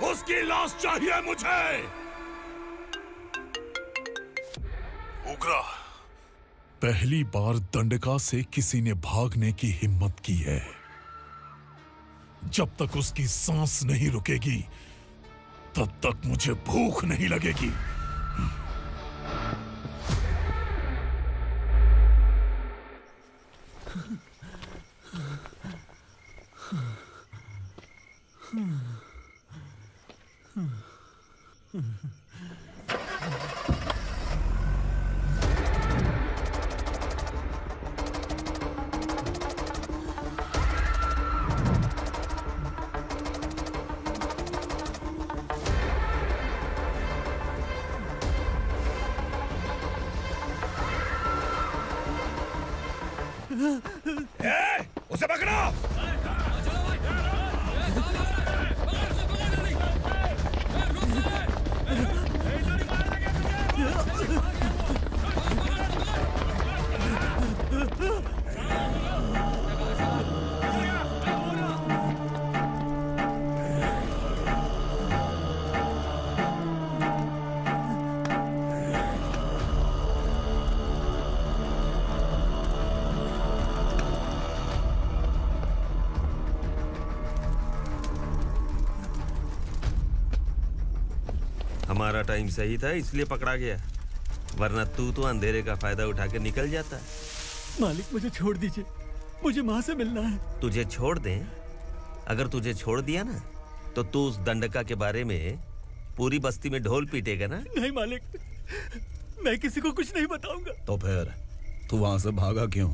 उसकी लाश चाहिए मुझे। उग्रा, पहली बार दंडका से किसी ने भागने की हिम्मत की है। जब तक उसकी सांस नहीं रुकेगी तब तक मुझे भूख नहीं लगेगी। उसे पकड़ो। हमारा टाइम सही था इसलिए पकड़ा गया, वरना तू तो अंधेरे का फायदा उठा के निकल जाता। मालिक मुझे छोड़ दीजिए, मुझे माँ से मिलना है। तुझे छोड़ दें? अगर तुझे छोड़ दिया ना तो तू उस दंडका के बारे में पूरी बस्ती में ढोल पीटेगा ना। नहीं मालिक, मैं किसी को कुछ नहीं बताऊंगा। तो फिर तू वहां से भागा क्यों?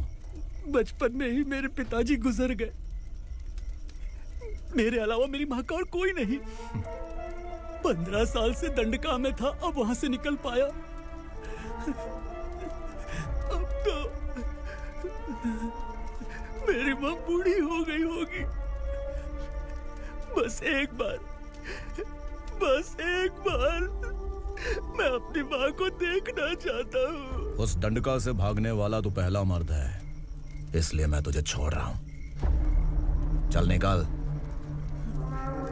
बचपन में ही मेरे पिताजी गुजर गए, मेरे अलावा मेरी माँ का और कोई नहीं। 15 साल से दंडका में था, अब वहां से निकल पाया। अब तो मेरी माँ बूढ़ी हो गई होगी। बस एक बार मैं अपनी माँ को देखना चाहता हूँ। उस दंडका से भागने वाला तू पहला मर्द है, इसलिए मैं तुझे छोड़ रहा हूँ। चल निकल।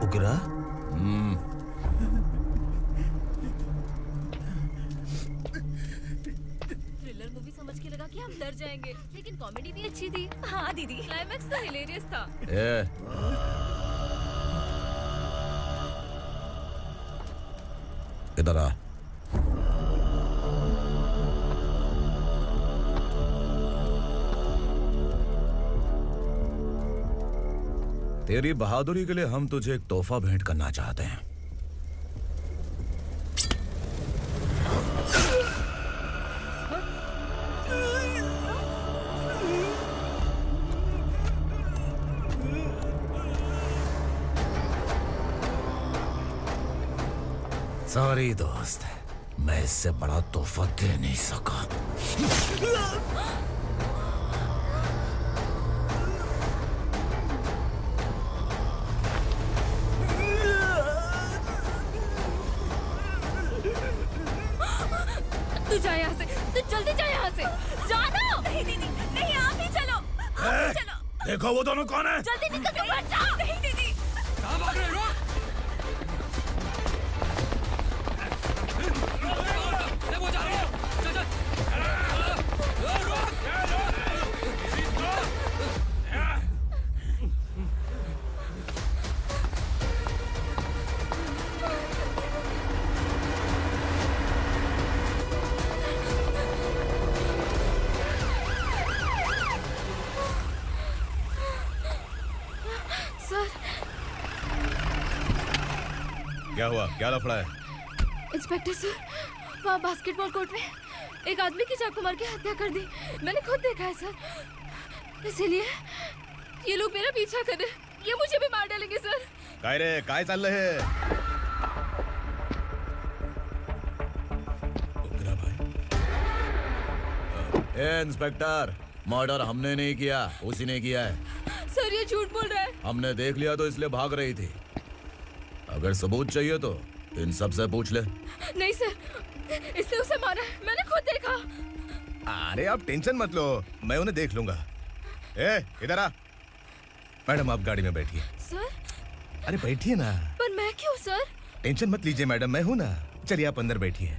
उग्रा? थ्रिलर मूवी समझ के लगा कि हम डर जाएंगे, लेकिन कॉमेडी भी अच्छी थी। हाँ दीदी, क्लाइमैक्स तो हिलेरियस था। इधर आ। तेरी बहादुरी के लिए हम तुझे एक तोहफा भेंट करना चाहते हैं। सॉरी दोस्त, मैं इससे बड़ा तोहफा दे नहीं सका। तू जा यहाँ से, तू जल्दी जा यहाँ से। जानो। नहीं दीदी, नहीं, आप ही चलो। आप ही चलो। देखो वो दोनों कौन है? जल्दी निकल के मत जाओ। नहीं दीदी। कहाँ भाग रहे हो? वो जा रहे हो। चल चल। सर। क्या हुआ? क्या लफड़ा है? इंस्पेक्टर सर, वहाँ बास्केटबॉल कोर्ट में एक आदमी की चाकू मार के हत्या कर दी। मैंने खुद देखा है सर, इसीलिए ये लोग मेरा पीछा कर रहे हैं। ये मुझे भी मार डालेंगे सर। काय रे, काय चाललंय हे? ए इंस्पेक्टर, मर्डर हमने नहीं किया, उसी ने किया है। सर ये झूठ बोल रहा है। हमने देख लिया तो इसलिए भाग रही थी। अगर सबूत चाहिए तो इन सब से पूछ ले। नहीं सर, इसने उसे मारा है, मैंने खुद देखा। अरे आप टेंशन मत लो, मैं उन्हें देख लूंगा। ए, इधर आ। मैडम आप गाड़ी में बैठिए। सर? अरे बैठिए ना। पर मैं क्यों सर? टेंशन मत लीजिए मैडम, मैं हूं ना। चलिए आप अंदर बैठिए।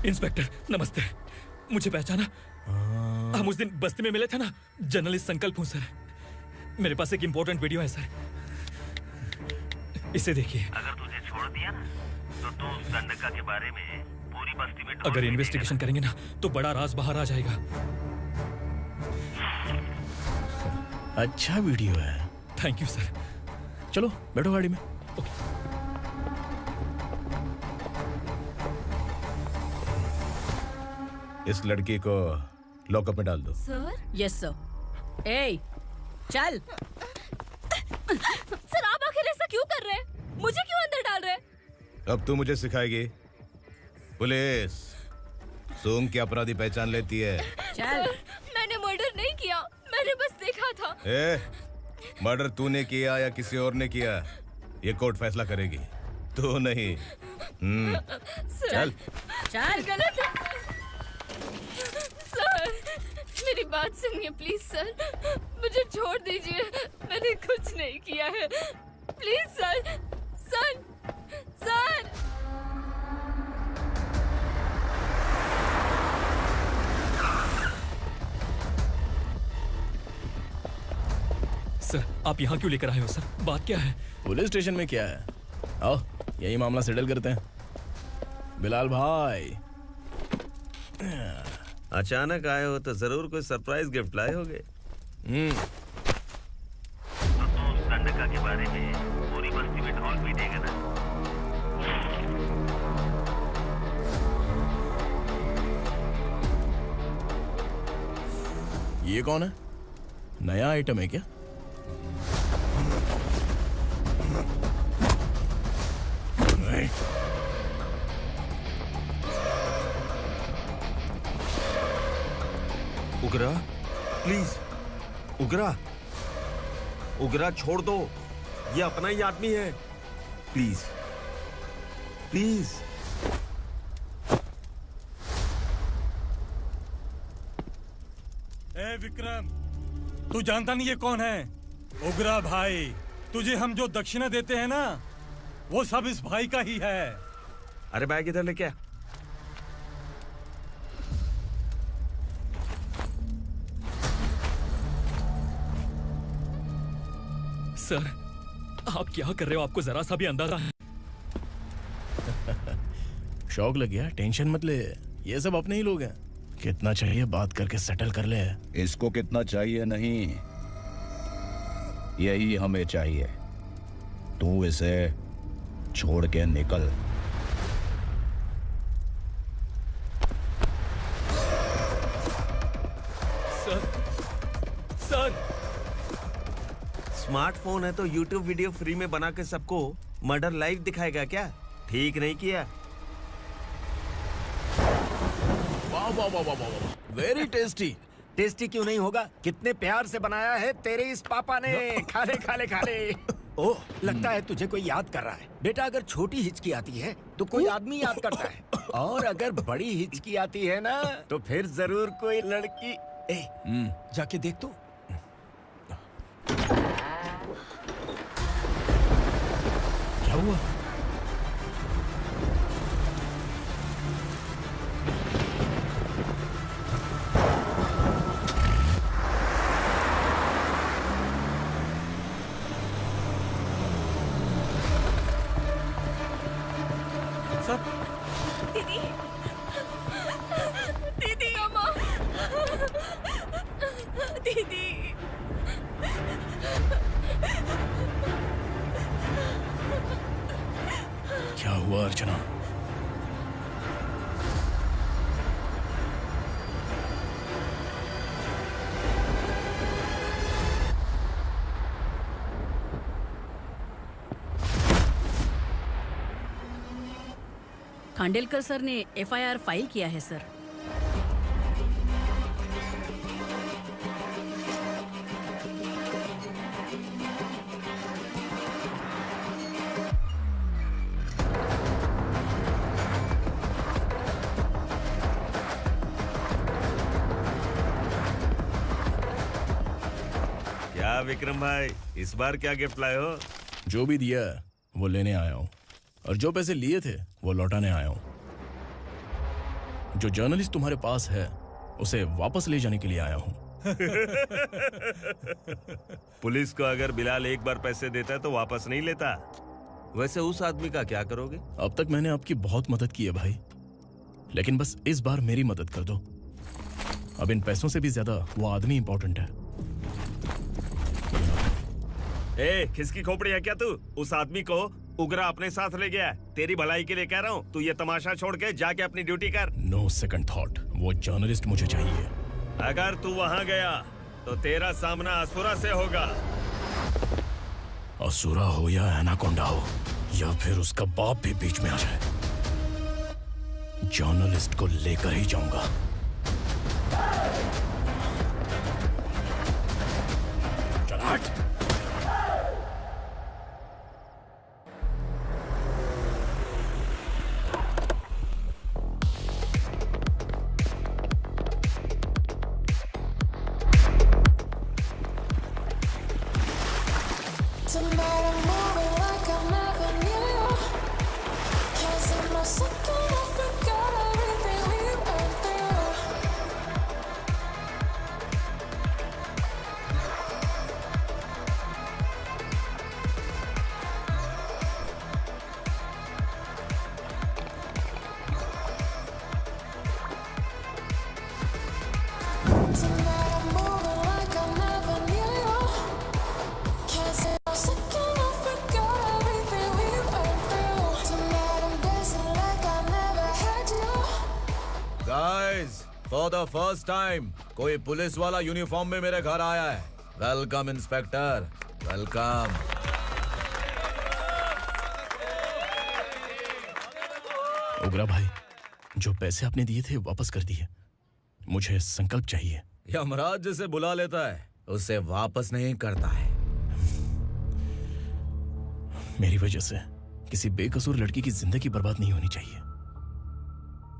इंस्पेक्टर नमस्ते, मुझे पहचाना? हम उस दिन बस्ती में मिले थे ना। जर्नलिस्ट संकल्प हूँ सर। मेरे पास एक इम्पोर्टेंट वीडियो है सर, इसे देखिए। अगर तुझे छोड़ दिया ना तो तू उस दंडका के बारे में पूरी बस्ती में अगर इन्वेस्टिगेशन करेंगे ना तो बड़ा राज बाहर आ जाएगा। अच्छा वीडियो है। Thank you sir. चलो बैठो गाड़ी में। इस लड़की को लॉकअप में डाल दो। सर? Yes sir. ए, चल। सर आप आखिर ऐसा क्यों कर रहे हैं? मुझे क्यों अंदर डाल रहे हैं? अब तू मुझे सिखाएगी? पुलिस सूंघ के अपराधी पहचान लेती है। सर, मैंने मर्डर नहीं किया, मैंने बस देखा था। मर्डर तूने किया या किसी और ने किया, ये कोर्ट फैसला करेगी, तू नहीं। चल चल। गलत है। सर मेरी बात सुनिए प्लीज सर, मुझे छोड़ दीजिए, मैंने कुछ नहीं किया है, please sir. Sir sir sir आप यहाँ क्यों लेकर आए हो सर? बात क्या है? पुलिस स्टेशन में क्या है? आओ यही मामला सेटल करते हैं। बिलाल भाई अचानक आए हो तो जरूर कोई सरप्राइज गिफ्ट लाए होगे। तो उस दंडका के बारे में पूरी बस्ती में ढोल पीटेगा ना। ये कौन है? नया आइटम है क्या? उगरा प्लीज, उगरा उगरा छोड़ दो, ये अपना ही आदमी है, प्लीज प्लीज। ए विक्रम, तू जानता नहीं ये कौन है? उगरा भाई। तुझे हम जो दक्षिणा देते हैं ना, वो सब इस भाई का ही है। अरे बैग इधर लेके आ। सर आप क्या कर रहे हो? आपको जरा सा भी अंदाजा है? शौक लग गया? टेंशन मत ले, ये सब अपने ही लोग हैं। कितना चाहिए बात करके सेटल कर ले। इसको कितना चाहिए नहीं, यही हमें चाहिए। तू इसे छोड़ के निकल। सर स्मार्टफोन है तो YouTube वीडियो फ्री में बना के सबको मर्डर लाइव दिखाएगा क्या? ठीक नहीं किया। वाह वाह वाह वाह वाह, वेरी टेस्टी। टेस्टी क्यों नहीं होगा? कितने प्यार से बनाया है तेरे इस पापा ने। खा ले खा ले खा ले। ओह, लगता है तुझे कोई याद कर रहा है। बेटा अगर छोटी हिचकी आती है तो कोई आदमी याद करता है, और अगर बड़ी हिचकी आती है ना तो फिर जरूर कोई लड़की। जाके देख तो। क्या हुआ? दीदी, दीदी, अम्मा, दीदी। क्या हुआ अर्चना? खांडेलकर सर ने एफआईआर फाइल किया है सर। क्या विक्रम भाई, इस बार क्या गिफ्ट लाए हो? जो भी दिया है वो लेने आया हूँ, और जो पैसे लिए थे वो लौटाने आया हूँ। जो जर्नलिस्ट तुम्हारे पास है उसे वापस ले जाने के लिए आया हूँ। पुलिस को अगर बिलाल एक बार पैसे देता है तो वापस नहीं लेता। वैसे उस आदमी का क्या करोगे? अब तक मैंने आपकी बहुत मदद की है भाई, लेकिन बस इस बार मेरी मदद कर दो। अब इन पैसों से भी ज्यादा वो आदमी इंपॉर्टेंट है। ए, किसकी खोपड़ी है क्या तू? उस आदमी को उगरा अपने साथ ले गया है। तेरी भलाई के लिए कह रहा हूँ, तू ये तमाशा छोड़ के जाके अपनी ड्यूटी कर। नो सेकंड थॉट, वो जर्नलिस्ट मुझे चाहिए। अगर तू वहाँ गया तो तेरा सामना असुरा से होगा। असुरा हो या एनाकोंडा हो या फिर उसका बाप भी बीच में आ जाए, जर्नलिस्ट को लेकर ही जाऊंगा। चल हट। Tonight I'm moving like I never knew you. Can't see my second, I forgot everything we went through. Tonight I'm moving like I never knew you. Can't see my second, I forgot everything we went through. Tonight I'm dancing like I never had you. Guys, for the first time कोई police वाला uniform में मेरे घर आया है। Welcome inspector, welcome. उगरा भाई, जो पैसे आपने दिए थे वापस कर दिए। मुझे संकल्प चाहिए। यमराज जिसे बुला लेता है उसे वापस नहीं करता है। मेरी वजह से किसी बेकसूर लड़की की जिंदगी बर्बाद नहीं होनी चाहिए,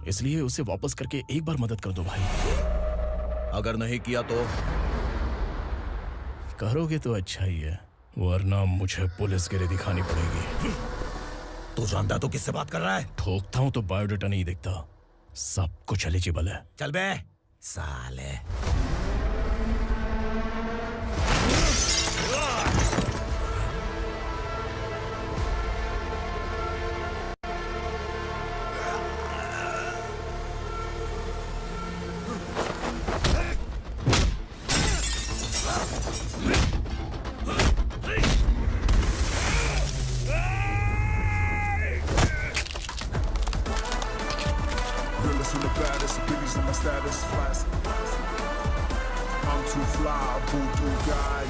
इसलिए उसे वापस करके एक बार मदद कर दो भाई। अगर नहीं किया तो? करोगे तो अच्छा ही है, वरना मुझे पुलिसगिरी दिखानी पड़ेगी। तू जानता तो किससे बात कर रहा है? ठोकता हूं तो बायोडाटा नहीं दिखता, सब कुछ एलिजिबल है। चल बे साले। Realest and the baddest, biggies in my status, flash. I'm too fly, voodoo guy.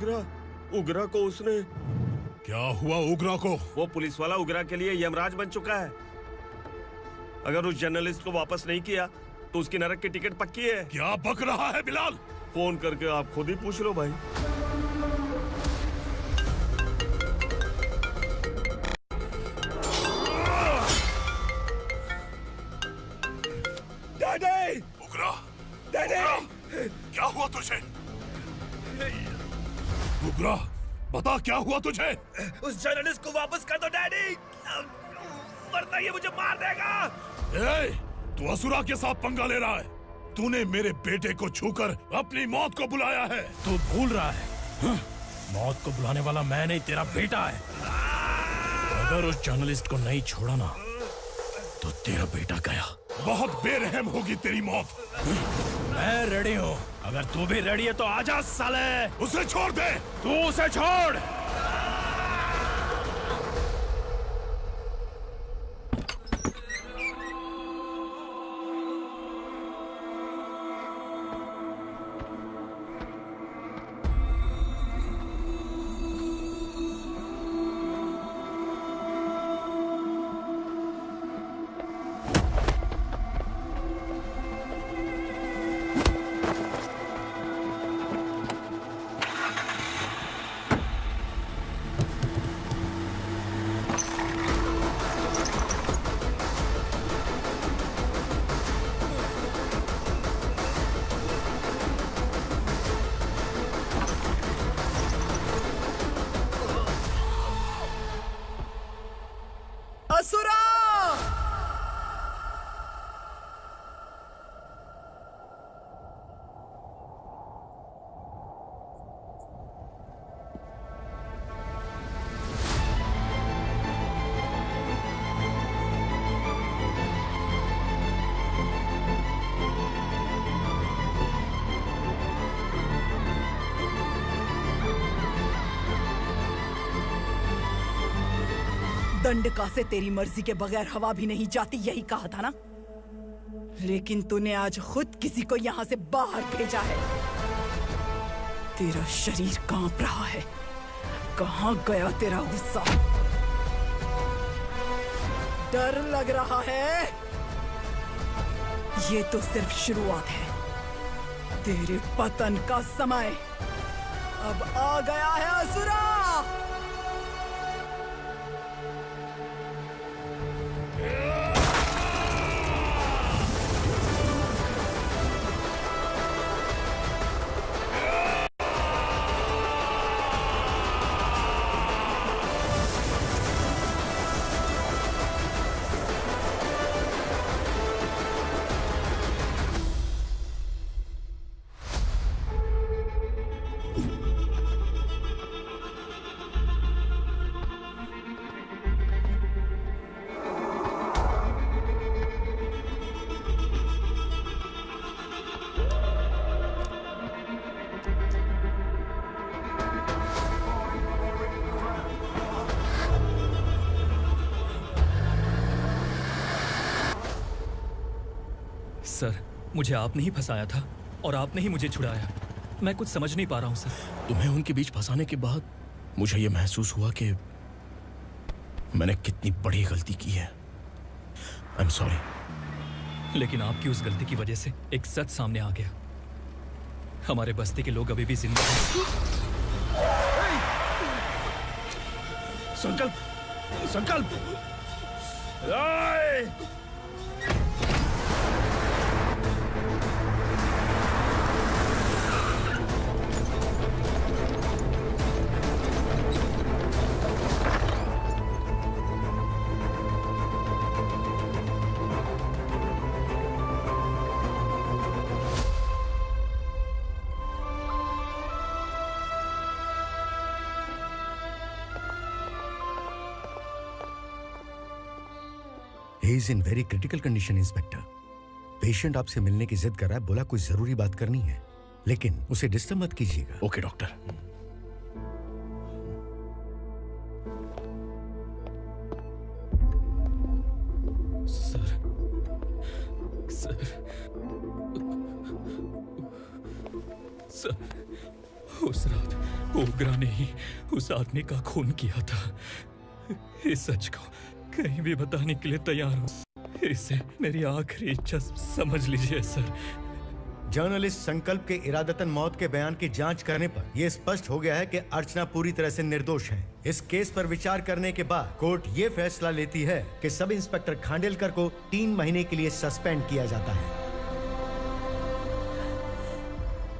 उगरा को उसने। क्या हुआ उगरा को? वो पुलिस वाला उगरा के लिए यमराज बन चुका है। अगर उस जर्नलिस्ट को वापस नहीं किया तो उसकी नरक की टिकट पक्की है। क्या बक रहा है बिलाल? फोन करके आप खुद ही पूछ लो भाई। डैडी! उगरा! डैडी! क्या हुआ तुझे? उगरा, बता क्या हुआ तुझे? उस जर्नलिस्ट को वापस कर दो डैडी, वरना ये मुझे मार देगा। तू असुरा के साथ पंगा ले रहा है। तूने मेरे बेटे को छूकर अपनी मौत को बुलाया है। तू भूल रहा है, मौत को बुलाने वाला मैं नहीं, तेरा बेटा है। अगर उस जर्नलिस्ट को नहीं छोड़ा ना तो तेरा बेटा गया। बहुत बेरहम होगी तेरी मौत। मैं रेडी हूँ, अगर तू भी रेडी है तो आजा साले। उसे छोड़ दे। तू उसे छोड़। असुरा! दंडका से तेरी मर्जी के बगैर हवा भी नहीं जाती, यही कहा था ना? लेकिन तूने आज खुद किसी को यहाँ से बाहर भेजा है। तेरा शरीर कांप रहा है। कहाँ गया तेरा गुस्सा? डर लग रहा है? ये तो सिर्फ शुरुआत है। तेरे पतन का समय अब आ गया है असुरा। सर, मुझे आपने ही फंसाया था और आपने ही मुझे छुड़ाया। मैं कुछ समझ नहीं पा रहा हूँ सर। तुम्हें उनके बीच फंसाने के बाद मुझे ये महसूस हुआ कि मैंने कितनी बड़ी गलती की है। I am sorry. लेकिन आपकी उस गलती की वजह से एक सच सामने आ गया। हमारे बस्ती के लोग अभी भी जिंदा हैं। संकल्प! संकल्प! He is in very critical condition, inspector. Patient आपसे मिलने की जिद कर रहा है, बोला कोई जरूरी बात करनी है, लेकिन उसे डिस्टर्ब मत कीजिएगा। Okay doctor. सर, उस रात ओग्रा ने ही उस आदमी का खून किया था। इस सच को कहीं भी बताने के लिए तैयार हूँ। इसे मेरी आखिरी इच्छा समझ लीजिए सर। जर्नलिस्ट संकल्प के इरादतन मौत के बयान की जांच करने पर यह स्पष्ट हो गया है कि अर्चना पूरी तरह से निर्दोष है। इस केस पर विचार करने के बाद कोर्ट ये फैसला लेती है कि सब इंस्पेक्टर खांडेलकर को 3 महीने के लिए सस्पेंड किया जाता है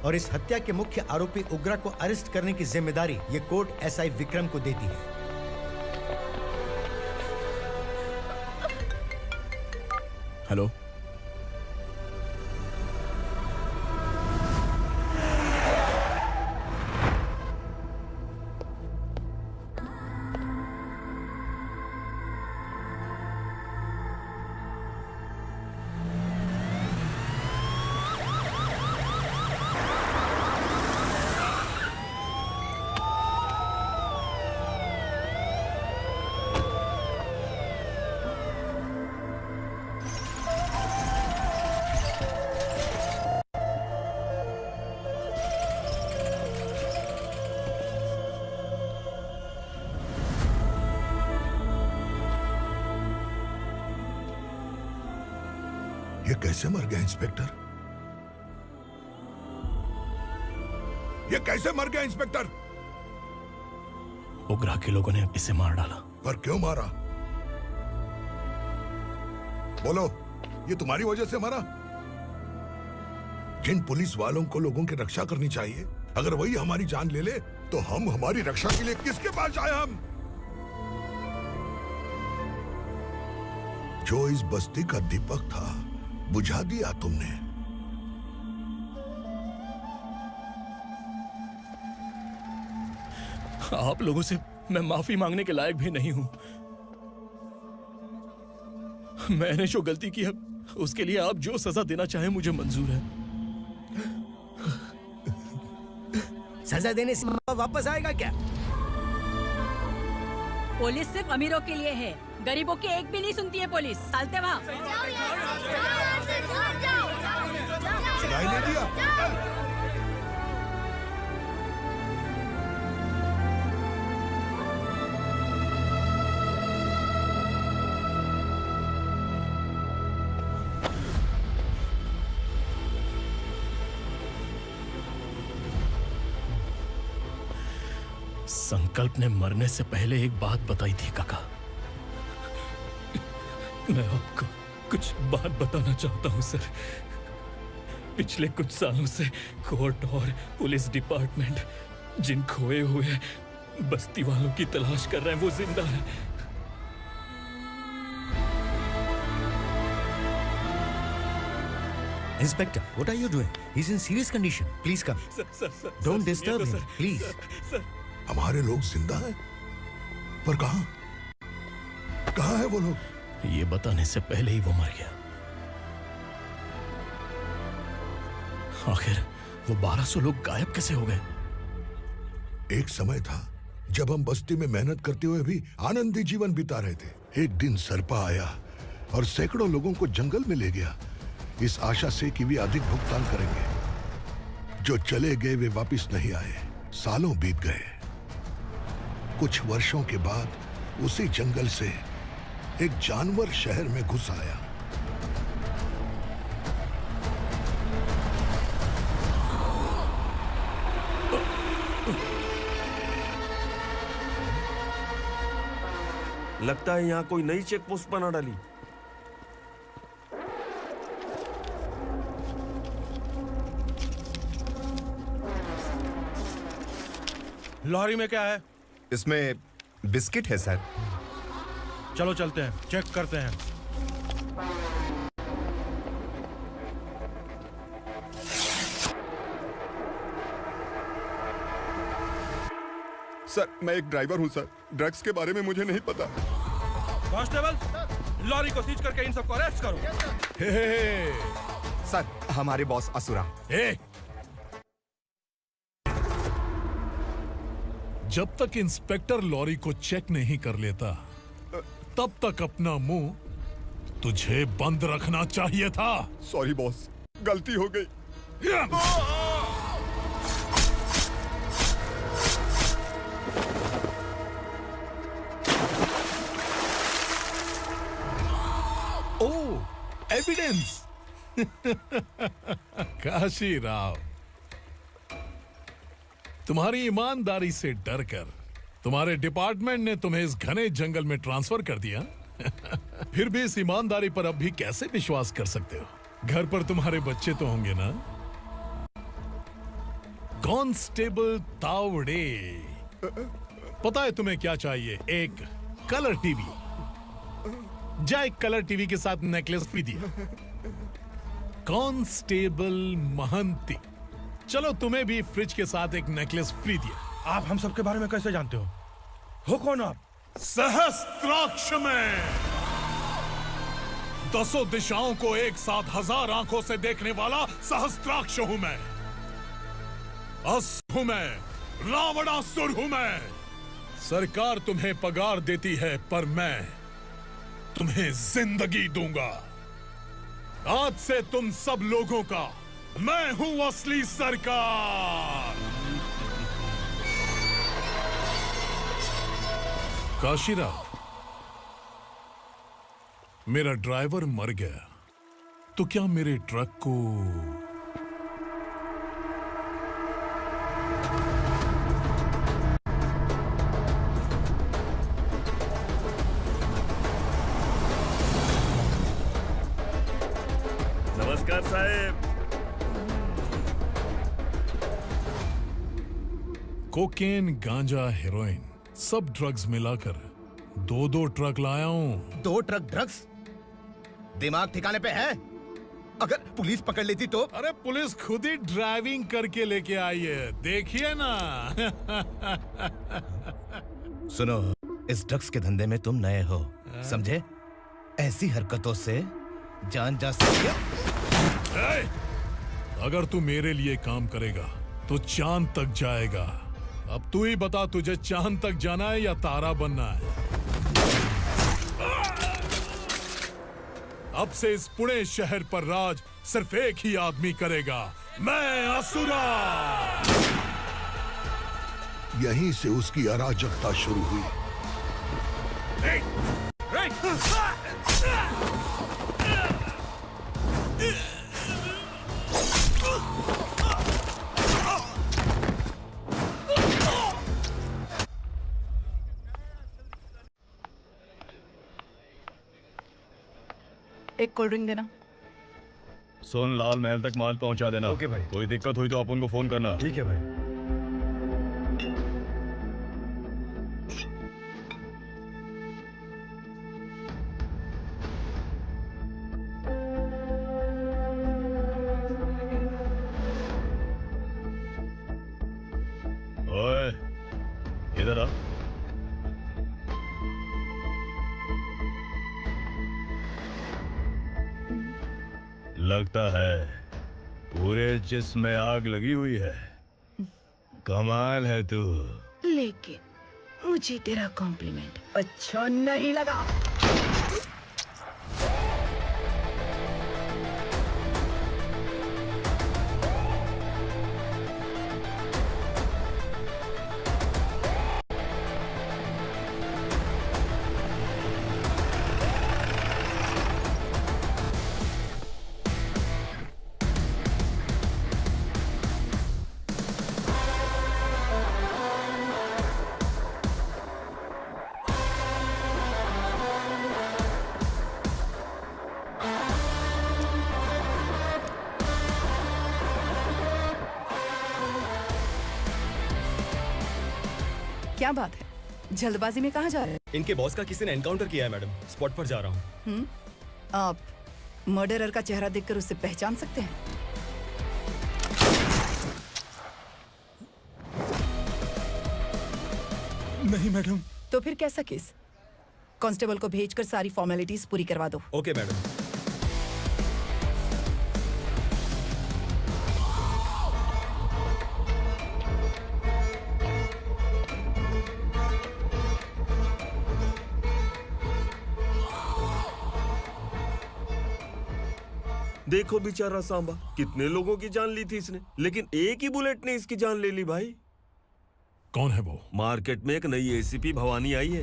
और इस हत्या के मुख्य आरोपी उग्रा को अरेस्ट करने की जिम्मेदारी ये कोर्ट एसआई विक्रम को देती है। हेलो, ये कैसे मर गया इंस्पेक्टर? ये कैसे मर गया इंस्पेक्टर? उग्रा के लोगों ने इसे मार डाला। पर क्यों मारा? बोलो, ये तुम्हारी वजह से मरा? जिन पुलिस वालों को लोगों की रक्षा करनी चाहिए, अगर वही हमारी जान ले ले तो हम हमारी रक्षा के लिए किसके पास जाए? हम जो इस बस्ती का दीपक था बुझा दिया तुमने। आप लोगों से मैं माफी मांगने के लायक भी नहीं हूं। मैंने जो गलती की है उसके लिए आप जो सजा देना चाहें मुझे मंजूर है। सजा देने से वापस आएगा क्या? पुलिस सिर्फ अमीरों के लिए है, गरीबों की एक भी नहीं सुनती है पुलिस। चलते वहाँ। सुनाई नहीं दिया? संकल्प ने मरने से पहले एक बात बताई थी काका। मैं आपको कुछ बात बताना चाहता हूं सर। पिछले कुछ सालों से कोर्ट और पुलिस डिपार्टमेंट जिन खोए हुए बस्ती वालों की तलाश कर रहे हैं वो जिंदा है। Inspector, what are you doing? He's in serious condition. Please come. Sir, Don't disturb him, please. हमारे लोग जिंदा हैं? पर कहां? कहां है वो लोग? ये बताने से पहले ही वो मर गया। आखिर वो 1200 लोग गायब कैसे हो गए? एक समय था जब हम बस्ती में मेहनत करते हुए भी आनंदी जीवन बिता रहे थे। एक दिन सरपा आया और सैकड़ों लोगों को जंगल में ले गया, इस आशा से कि वे अधिक भुगतान करेंगे। जो चले गए वे वापस नहीं आए। सालों बीत गए। कुछ वर्षों के बाद उसी जंगल से एक जानवर शहर में घुस आया। लगता है यहाँ कोई नई चेक पोस्ट बना डाली। लॉरी में क्या है? इसमें बिस्किट है सर। चलो चलते हैं, चेक करते हैं। सर, मैं एक ड्राइवर हूं सर। ड्रग्स के बारे में मुझे नहीं पता। कांस्टेबल, लॉरी को सीज करके इन सबको अरेस्ट करो। सर, हमारे बॉस असुरा। जब तक इंस्पेक्टर लॉरी को चेक नहीं कर लेता तब तक अपना मुंह तुझे बंद रखना चाहिए था। सॉरी बॉस, गलती हो गई। एविडेंस। काशी राव, तुम्हारी ईमानदारी से डरकर तुम्हारे डिपार्टमेंट ने तुम्हें इस घने जंगल में ट्रांसफर कर दिया। फिर भी इस ईमानदारी पर अब भी कैसे विश्वास कर सकते हो? घर पर तुम्हारे बच्चे तो होंगे ना? कांस्टेबल तावड़े, पता है तुम्हें क्या चाहिए? एक कलर टीवी। जा एक कलर टीवी के साथ नेकलेस भी दिया। कांस्टेबल महंती, चलो तुम्हें भी फ्रिज के साथ एक नेकलेस फ्री दिया। आप हम सबके बारे में कैसे जानते हो कौन आप? सहस्त्राक्ष में 10 दिशाओं को एक साथ 1000 आंखों से देखने वाला सहस्त्राक्ष हूं मैं। असुर हूं मैं, रावणासुर हूं मैं। सरकार तुम्हें पगार देती है पर मैं तुम्हें जिंदगी दूंगा। आज से तुम सब लोगों का मैं हूं असली सरकार। काशीराव, मेरा ड्राइवर मर गया तो क्या मेरे ट्रक को नमस्कार साहब। कोकेन, गांजा, हेरोइन, सब ड्रग्स मिलाकर 2 ट्रक लाया हूं। 2 ट्रक ड्रग्स? दिमाग ठिकाने पे है? अगर पुलिस पकड़ लेती तो? अरे पुलिस खुद ही ड्राइविंग करके लेके आई है, देखिए ना। सुनो, इस ड्रग्स के धंधे में तुम नए हो, समझे? ऐसी हरकतों से जान जा सकती है। अगर तू मेरे लिए काम करेगा तो चांद तक जाएगा। अब तू ही बता, तुझे चांद तक जाना है या तारा बनना है? अब से इस पुणे शहर पर राज सिर्फ एक ही आदमी करेगा, मैं असुरा। यहीं से उसकी अराजकता शुरू हुई। एक कोल्ड ड्रिंक देना। सुन, लाल महल तक माल पहुंचा देना। ओके भाई। कोई दिक्कत हुई तो अपन को फोन करना। ठीक है भाई। ओए, इधर आ। लगता है पूरे जिस्म में आग लगी हुई है। कमाल है तू। लेकिन मुझे तेरा कॉम्प्लीमेंट अच्छा नहीं लगा। क्या बात है, जल्दबाजी में कहाँ जा रहे हैं? इनके बॉस का किसी ने एनकाउंटर किया है मैडम, स्पॉट पर जा रहा हूँ। आप मर्डरर का चेहरा देखकर उससे पहचान सकते हैं? नहीं मैडम। तो फिर कैसा केस? कांस्टेबल को भेजकर सारी फॉर्मेलिटीज पूरी करवा दो। Okay madam. देखो बेचारा सांबा, कितने लोगों की जान ली थी इसने, लेकिन एक ही बुलेट ने इसकी जान ले ली भाई। कौन है वो? मार्केट में एक नई एसीपी भवानी आई है।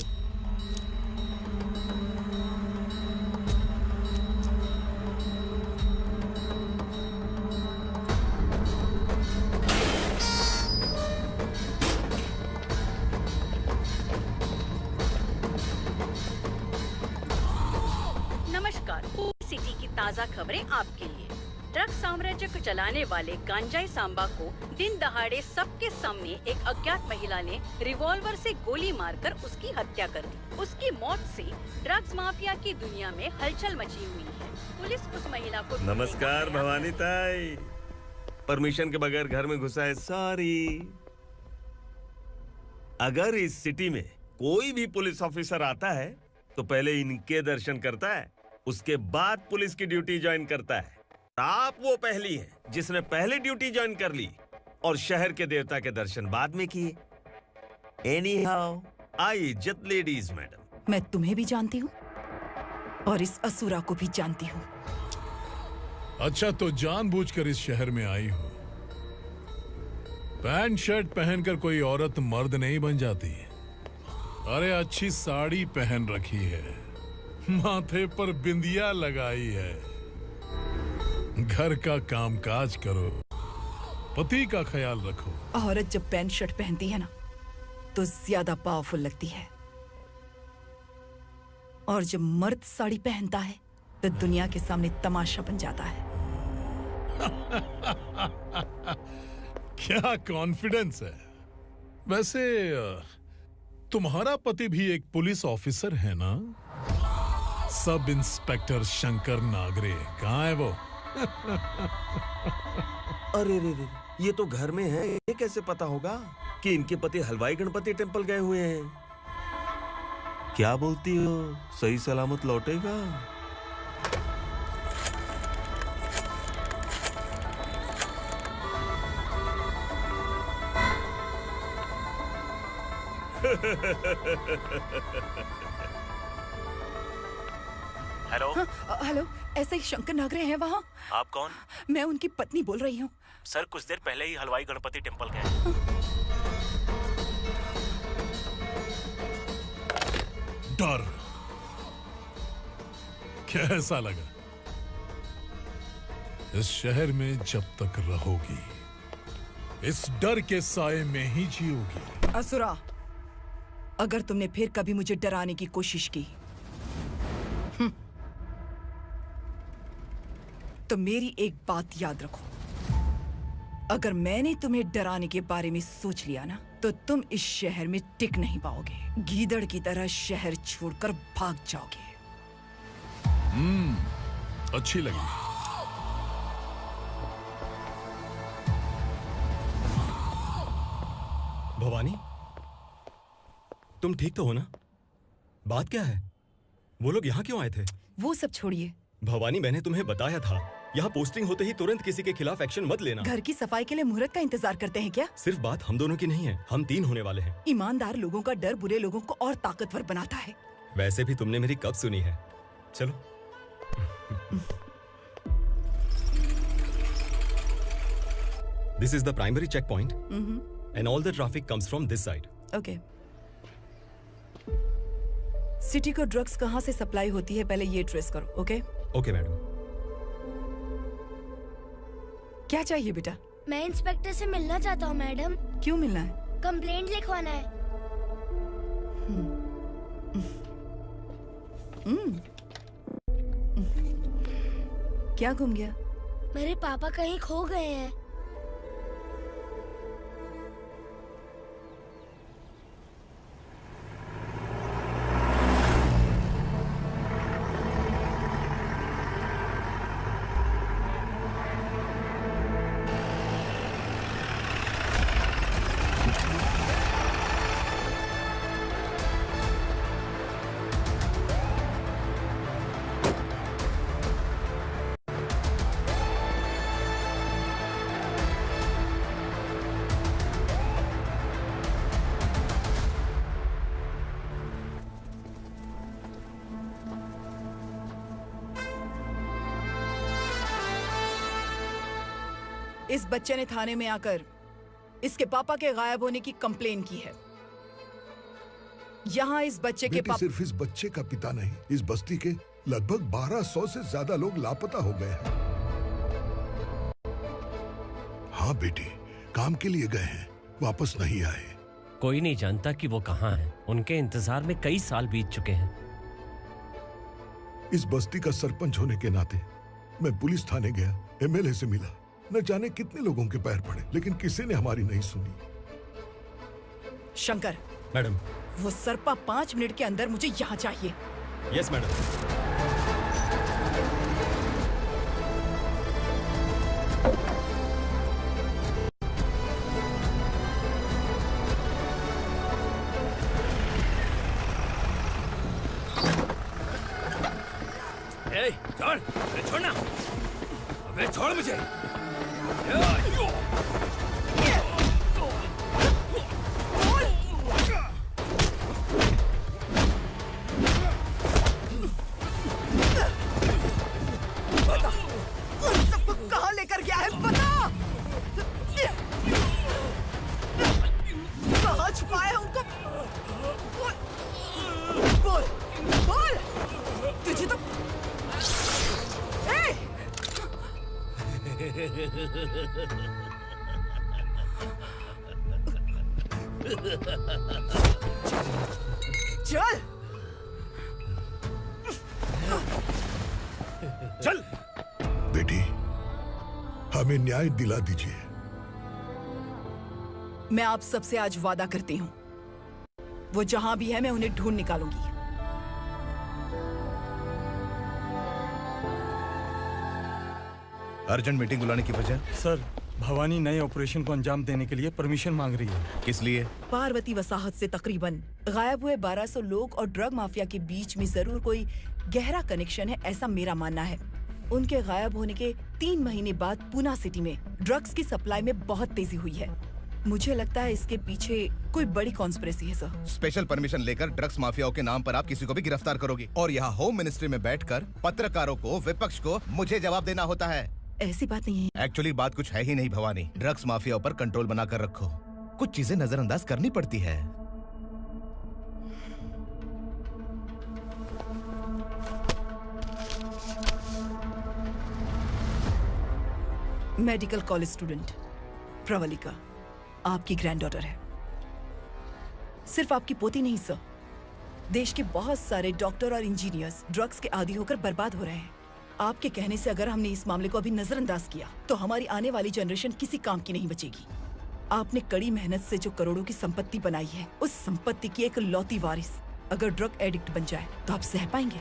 ताज़ा खबरें आपके लिए। ड्रग्स साम्राज्य को चलाने वाले गांजाई सांबा को दिन दहाड़े सबके सामने एक अज्ञात महिला ने रिवॉल्वर से गोली मारकर उसकी हत्या कर दी। उसकी मौत से ड्रग्स माफिया की दुनिया में हलचल मची हुई है। पुलिस उस महिला को नमस्कार भवानी ताई। परमिशन के बगैर घर में घुसा है, सॉरी। अगर इस सिटी में कोई भी पुलिस ऑफिसर आता है तो पहले इनके दर्शन करता है, उसके बाद पुलिस की ड्यूटी ज्वाइन करता है। आप वो पहली हैं जिसने पहले ड्यूटी ज्वाइन कर ली और शहर के देवता के दर्शन बाद में किए। एनीहाउ, आई इज्जत लेडीज मैडम। मैं तुम्हें भी जानती हूँ और इस असुरा को भी जानती हूँ। अच्छा, तो जानबूझकर इस शहर में आई हो। पैंट शर्ट पहनकर कोई औरत मर्द नहीं बन जाती। अरे अच्छी साड़ी पहन रखी है, माथे पर बिंदिया लगाई है, घर का कामकाज करो, पति का ख्याल रखो। औरत जब पैंट शर्ट पहनती है ना तो ज्यादा पावरफुल लगती है, और जब मर्द साड़ी पहनता है तो दुनिया के सामने तमाशा बन जाता है। क्या कॉन्फिडेंस है। वैसे तुम्हारा पति भी एक पुलिस ऑफिसर है ना? सब इंस्पेक्टर शंकर नागरे, कहाँ है वो? अरे रे रे, ये तो घर में है। ये कैसे पता होगा कि इनके पति हलवाई गणपति टेम्पल गए हुए हैं? क्या बोलती हो, सही सलामत लौटेगा? हेलो। हेलो, ऐसे ही शंकर नागरे हैं वहाँ? आप कौन? मैं उनकी पत्नी बोल रही हूँ। सर कुछ देर पहले ही हलवाई गणपति टेम्पल गए। डर कैसा लगा? इस शहर में जब तक रहोगी इस डर के साए में ही जियोगी। असुरा, अगर तुमने फिर कभी मुझे डराने की कोशिश की तो मेरी एक बात याद रखो, अगर मैंने तुम्हें डराने के बारे में सोच लिया ना तो तुम इस शहर में टिक नहीं पाओगे। गीदड़ की तरह शहर छोड़कर भाग जाओगे। अच्छी लगी। भवानी, तुम ठीक तो हो ना? बात क्या है? वो लोग यहाँ क्यों आए थे? वो सब छोड़िए। भवानी, मैंने तुम्हें बताया था यहाँ पोस्टिंग होते ही तुरंत किसी के खिलाफ एक्शन मत लेना। घर की सफाई के लिए मुहूर्त का इंतजार करते हैं क्या? सिर्फ बात हम दोनों की नहीं है, हम 3 होने वाले हैं। ईमानदार लोगों का डर बुरे लोगों को और ताकतवर बनाता है। वैसे भी तुमने मेरी कब सुनी है। चलो। This is the primary checkpoint, and all the traffic comes from this side. Okay. City को ड्रग्स कहाँ से सप्लाई होती है पहले ये ट्रेस करो, ओके? Okay madam. क्या चाहिए बेटा? मैं इंस्पेक्टर से मिलना चाहता हूँ मैडम। क्यों मिलना है? कंप्लेंट लिखवाना है। क्या गुम गया? मेरे पापा कहीं खो गए हैं। इस बच्चे ने थाने में आकर इसके पापा के गायब होने की कंप्लेन की है। यहाँ इस बच्चे के पापा सिर्फ इस बच्चे का पिता नहीं, इस बस्ती के लगभग 1200 से ज्यादा लोग लापता हो गए हैं। हाँ बेटी, काम के लिए गए हैं, वापस नहीं आए। कोई नहीं जानता कि वो कहाँ हैं। उनके इंतजार में कई साल बीत चुके हैं। इस बस्ती का सरपंच होने के नाते मैं पुलिस थाने गया, एमएलए से मिला, न जाने कितने लोगों के पैर पड़े, लेकिन किसी ने हमारी नहीं सुनी। शंकर। मैडम। वो सरपा 5 मिनट के अंदर मुझे यहाँ चाहिए। Yes madam. छोड़, अरे छोड़ना, अबे छोड़ मुझे। सबको कहाँ लेकर गया है बता। कहाँ छुपाया है उनको? बोल, बोल। तुझे तो चल चल। बेटी, हमें न्याय दिला दीजिए। मैं आप सबसे आज वादा करती हूँ, वो जहां भी है मैं उन्हें ढूंढ निकालूंगी। अर्जेंट मीटिंग बुलाने की वजह? सर, भवानी नए ऑपरेशन को अंजाम देने के लिए परमिशन मांग रही है। किस लिए? पार्वती वसाहत से तकरीबन गायब हुए 1200 लोग और ड्रग माफिया के बीच में जरूर कोई गहरा कनेक्शन है, ऐसा मेरा मानना है। उनके गायब होने के 3 महीने बाद पूना सिटी में ड्रग्स की सप्लाई में बहुत तेजी हुई है। मुझे लगता है इसके पीछे कोई बड़ी कॉन्स्पिरेसी है सर। स्पेशल परमिशन लेकर ड्रग्स माफियाओं के नाम पर आप किसी को भी गिरफ्तार करोगी और यहाँ होम मिनिस्ट्री में बैठकर पत्रकारों को, विपक्ष को मुझे जवाब देना होता है। ऐसी बात नहीं है। एक्चुअली बात कुछ है ही नहीं भवानी। ड्रग्स माफियाओं पर कंट्रोल बनाकर रखो, कुछ चीजें नजरअंदाज करनी पड़ती है। मेडिकल कॉलेज स्टूडेंट प्रवलिका आपकी ग्रैंडडॉटर है। सिर्फ आपकी पोती नहीं सर, देश के बहुत सारे डॉक्टर और इंजीनियर्स ड्रग्स के आदी होकर बर्बाद हो रहे हैं। आपके कहने से अगर हमने इस मामले को अभी नजरअंदाज किया तो हमारी आने वाली जनरेशन किसी काम की नहीं बचेगी। आपने कड़ी मेहनत से जो करोड़ों की संपत्ति बनाई है, उस संपत्ति की एक लौती वारिस अगर ड्रग एडिक्ट बन जाए तो आप सह पाएंगे?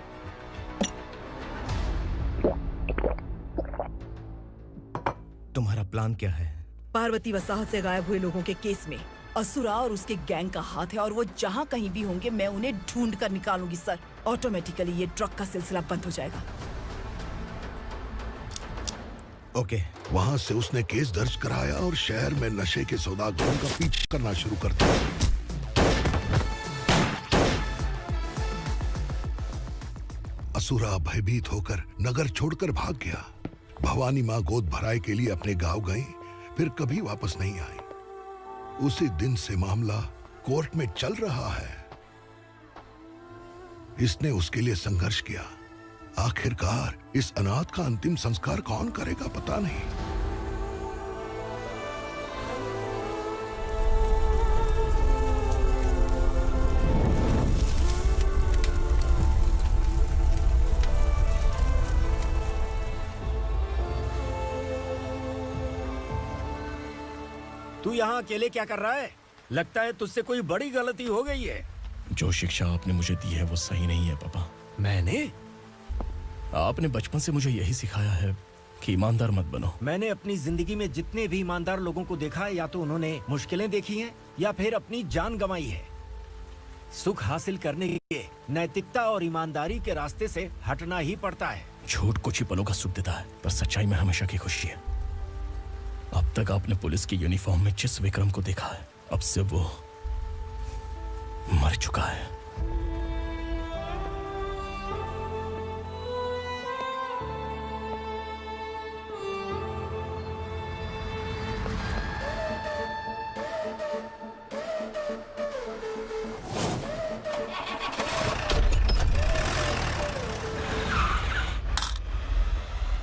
तुम्हारा प्लान क्या है? पार्वती वसाहत से गायब हुए लोगों के केस में असुरा और उसके गैंग का हाथ है और वो जहाँ कहीं भी होंगे मैं उन्हें ढूंढ कर निकालूंगी सर। ऑटोमेटिकली ये ड्रग का सिलसिला बंद हो जाएगा। ओके। वहाँ से उसने केस दर्ज कराया और शहर में नशे के सौदागरों का पीछा करना शुरू कर दिया। असुरा भयभीत होकर नगर छोड़कर भाग गया। भवानी माँ गोद भराई के लिए अपने गांव गई, फिर कभी वापस नहीं आई। उसी दिन से मामला कोर्ट में चल रहा है। इसने उसके लिए संघर्ष किया। आखिरकार इस अनाथ का अंतिम संस्कार कौन करेगा पता नहीं। तू यहाँ अकेले क्या कर रहा है? लगता है तुझसे कोई बड़ी गलती हो गई है। जो शिक्षा आपने मुझे दी है वो सही नहीं है पापा। मैंने? आपने बचपन से मुझे यही सिखाया है कि ईमानदार मत बनो। मैंने अपनी जिंदगी में जितने भी ईमानदार लोगों को देखा है, या तो उन्होंने मुश्किलें देखी हैं या फिर अपनी जान गंवाई है। सुख हासिल करने के लिए नैतिकता और ईमानदारी के रास्ते से हटना ही पड़ता है। झूठ कुछ ही पलों का सुख देता है, पर सच्चाई में हमेशा की खुशी है। अब तक आपने पुलिस की यूनिफॉर्म में जिस विक्रम को देखा है, अब से वो मर चुका है।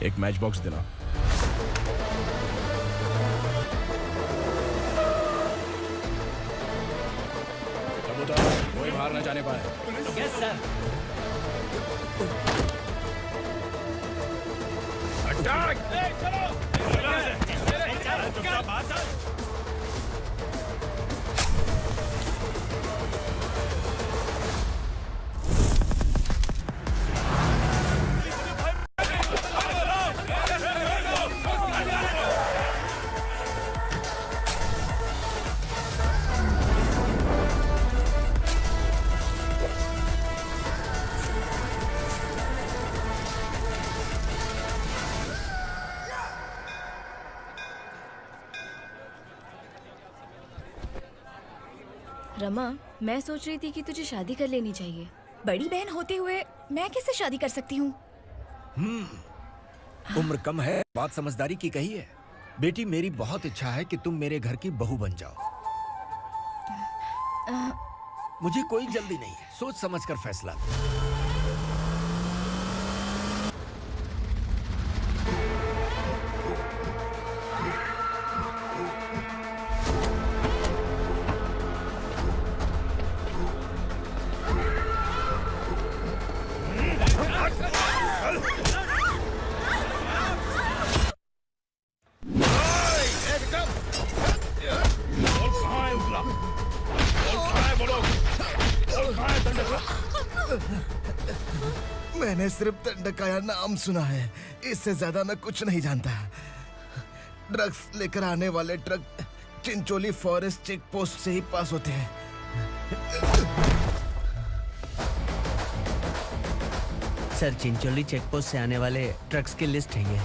एक मैच बॉक्स देना। कोई बाहर ना जाने पाए। Yes sir. हट रमा, मैं सोच रही थी कि तुझे शादी कर लेनी चाहिए। बड़ी बहन होते हुए मैं कैसे शादी कर सकती हूँ? उम्र कम है, बात समझदारी की कही है। बेटी, मेरी बहुत इच्छा है कि तुम मेरे घर की बहू बन जाओ। मुझे कोई जल्दी नहीं है, सोच समझ कर फैसला लो। मैंने सिर्फ दंडकाया नाम सुना है, इससे ज्यादा मैं कुछ नहीं जानता। ड्रग्स लेकर आने वाले truck Chincholi forest check post से ही पास होते हैं। सर, चिंचोली चेक पोस्ट से आने वाले ट्रक्स की लिस्ट है ये।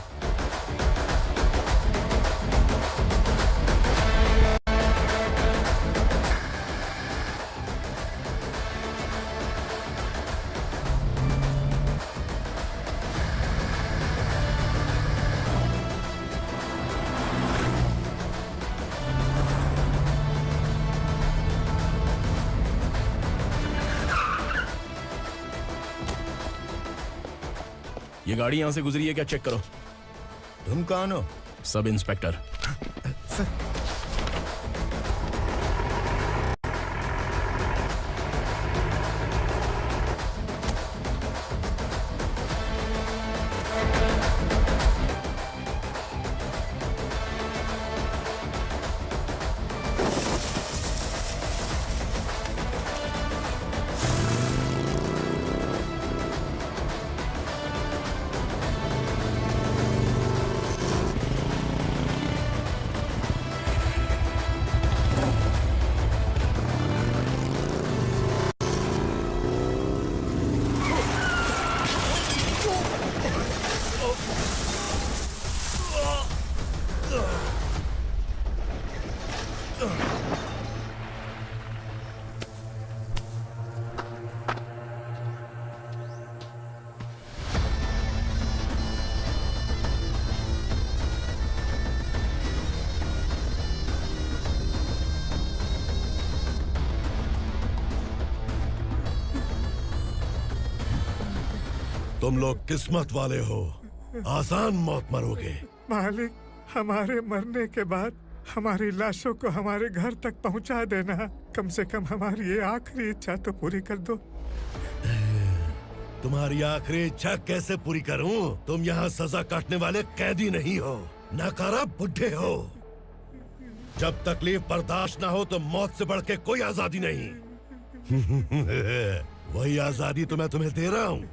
ये गाड़ी यहां से गुजरी है क्या? चेक करो। तुम कौन हो? Sub inspector. तुम लोग किस्मत वाले हो, आसान मौत मरोगे। मालिक, हमारे मरने के बाद हमारी लाशों को हमारे घर तक पहुंचा देना। कम से कम हमारी ये आखिरी इच्छा तो पूरी कर दो। तुम्हारी आखिरी इच्छा कैसे पूरी करूं? तुम यहाँ सजा काटने वाले कैदी नहीं हो, नकारा बुढ़े हो। जब तकलीफ बर्दाश्त ना हो तो मौत से बढ़ के कोई आजादी नहीं। वही आजादी तो मैं तुम्हें दे रहा हूँ।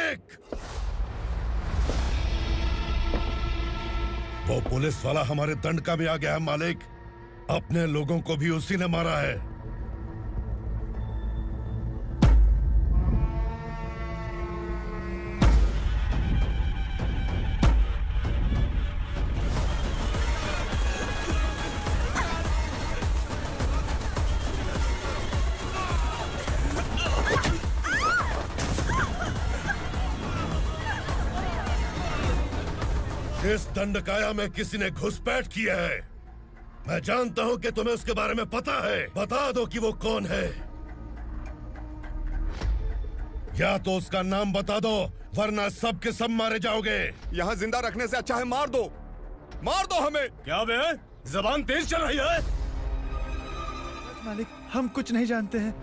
मालिक! वो पुलिस वाला हमारे दंड का भी आ गया है मालिक। अपने लोगों को भी उसी ने मारा है। इस दंडकाया में किसी ने घुसपैठ किया है। मैं जानता हूं कि तुम्हें उसके बारे में पता है। बता दो कि वो कौन है। या तो उसका नाम बता दो, वरना सब के सब मारे जाओगे। यहाँ जिंदा रखने से अच्छा है मार दो हमें। क्या बे? जबान तेज चल रही है। मालिक, हम कुछ नहीं जानते हैं।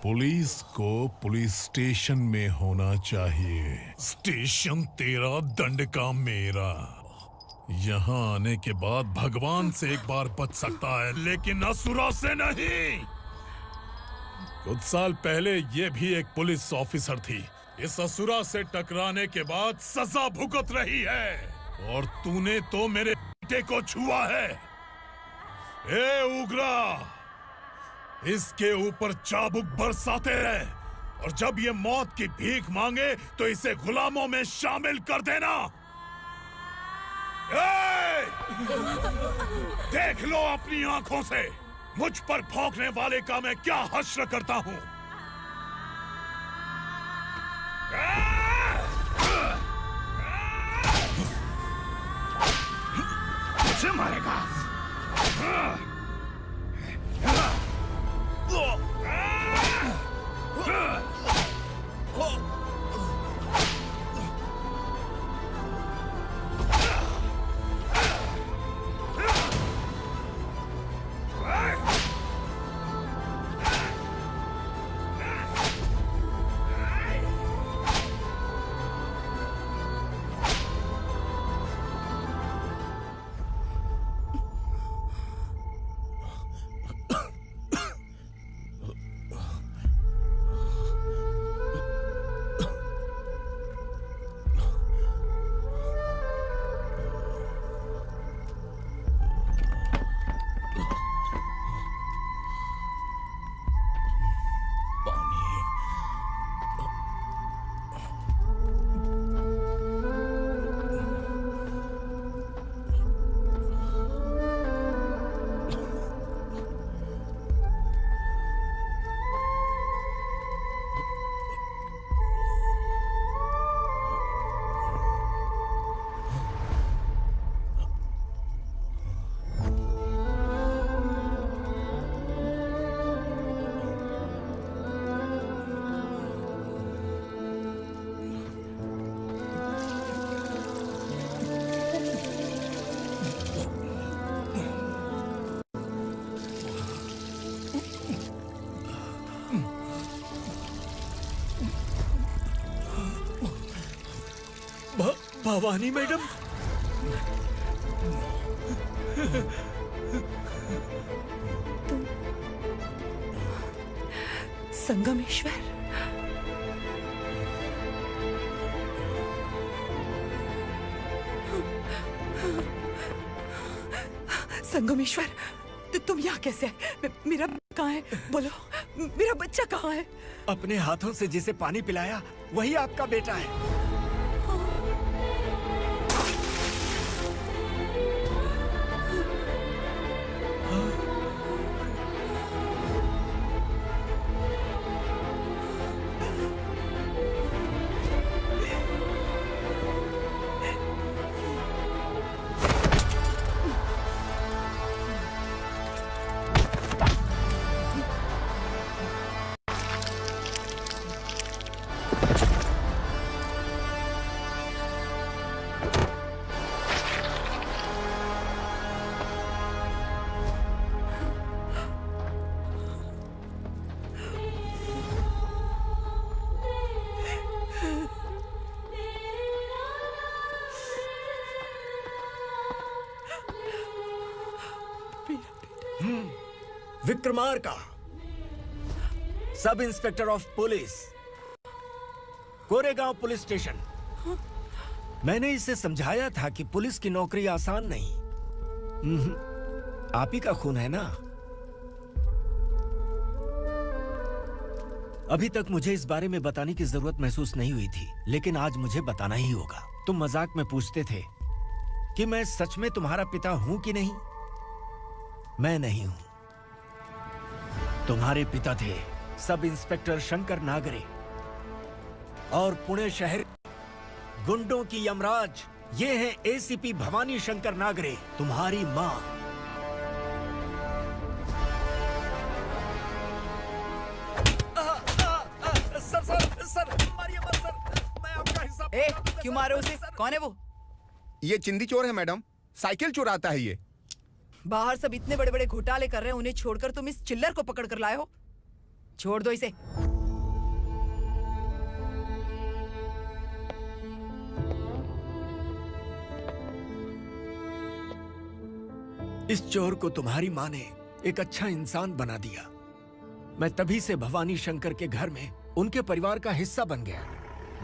पुलिस को पुलिस स्टेशन में होना चाहिए। स्टेशन तेरा, दंड का मेरा। यहाँ आने के बाद भगवान से एक बार बच सकता है, लेकिन असुरा से नहीं। कुछ साल पहले ये भी एक पुलिस ऑफिसर थी। इस असुरा से टकराने के बाद सजा भुगत रही है, और तूने तो मेरे बेटे को छुआ है। ए उग्रा, इसके ऊपर चाबुक बरसाते रहे, और जब ये मौत की भीख मांगे तो इसे गुलामों में शामिल कर देना। देख लो अपनी आंखों से मुझ पर भौंकने वाले का मैं क्या हश्र करता हूं। मुझे मारेगा। भवानी मैडम, संगमेश्वर, संगमेश्वर, तुम यहाँ कैसे आए? मेरा कहाँ है? बोलो, मेरा बच्चा कहाँ है? अपने हाथों से जिसे पानी पिलाया वही आपका बेटा है। Vikramarka, sub inspector of police, Koregaon police station. मैंने इसे समझाया था कि पुलिस की नौकरी आसान नहीं। आप ही का खून है ना? अभी तक मुझे इस बारे में बताने की जरूरत महसूस नहीं हुई थी, लेकिन आज मुझे बताना ही होगा। तुम मजाक में पूछते थे कि मैं सच में तुम्हारा पिता हूं कि नहीं। मैं नहीं हूं। तुम्हारे पिता थे सब इंस्पेक्टर शंकर नागरे, और पुणे शहर गुंडों की यमराज ये हैं एसीपी भवानी शंकर नागरे, तुम्हारी मां। सर, मारिए मत सर, मैं आपका हिस्सा। क्यों मारे उसे? कौन है वो? ये चिंदी चोर है मैडम, साइकिल चुराता है ये। बाहर सब इतने बड़े बड़े घोटाले कर रहे हैं, उन्हें छोड़कर तुम इस चिल्लर को पकड़ कर लाए हो। छोड़ दो इसे। इस चोर को तुम्हारी माँ ने एक अच्छा इंसान बना दिया। मैं तभी से भवानी शंकर के घर में उनके परिवार का हिस्सा बन गया।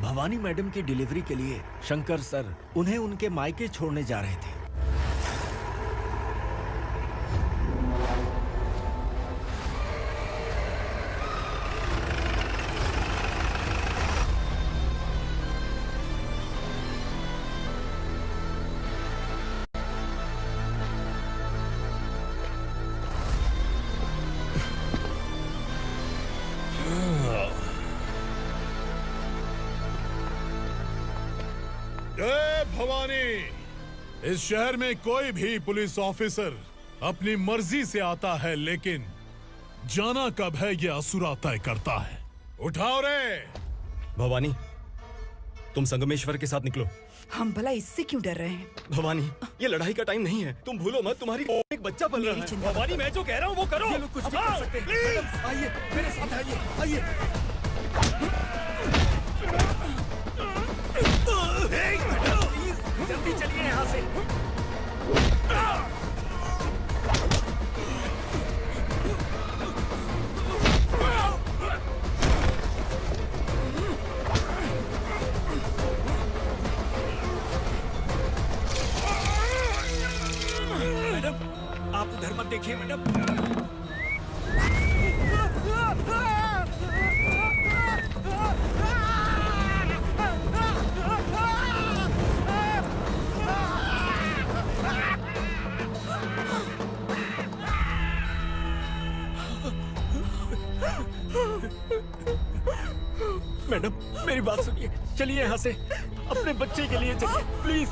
भवानी मैडम की डिलीवरी के लिए शंकर सर उन्हें उनके मायके छोड़ने जा रहे थे। भवानी, इस शहर में कोई भी पुलिस ऑफिसर अपनी मर्जी से आता है, लेकिन जाना कब है ये असुरा तय करता है। उठाओ रे। भवानी, तुम संगमेश्वर के साथ निकलो। हम भला इससे क्यों डर रहे हैं? भवानी, ये लड़ाई का टाइम नहीं है। तुम भूलो मत, तुम्हारी एक बच्चा पल रहा है। भवानी, मैं जो कह रहा हूँ वो करो। ये लोग कुछ नहीं कर सकते। मैडम, आइए मेरे साथ, आइए। जल्दी चलिए यहाँ से। मैडम, आप उधर मत देखिए मैडम। मैडम, मेरी बात सुनिए। चलिए यहाँ से, अपने बच्चे के लिए चलिए, प्लीज।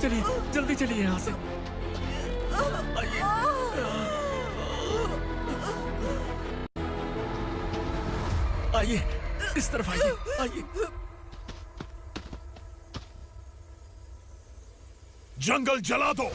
चलिए, जल्दी चलिए यहाँ से। आइए, इस तरफ आइए। जंगल जला दो।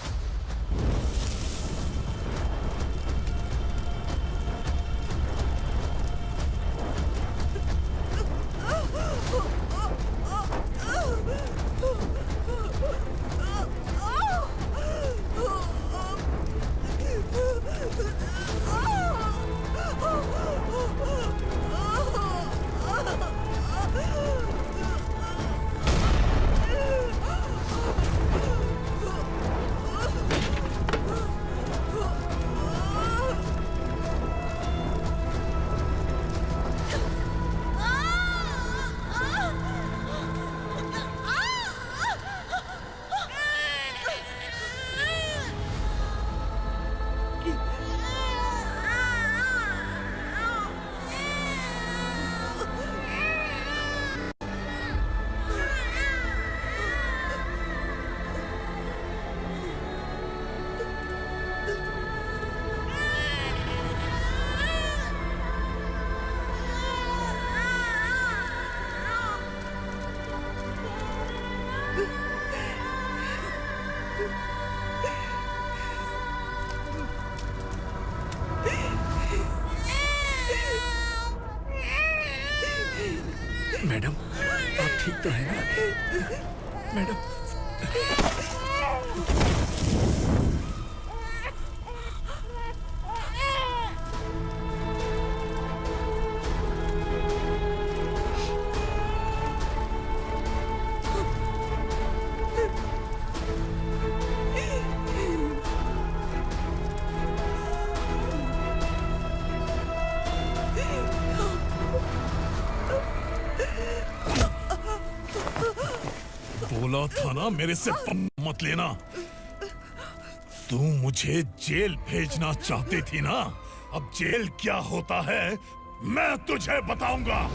मैडम, आप ठीक तो हैं ना? मैडम, बोला था ना मेरे से मत लेना। तू मुझे जेल भेजना चाहती थी ना? अब जेल क्या होता है मैं तुझे बताऊंगा।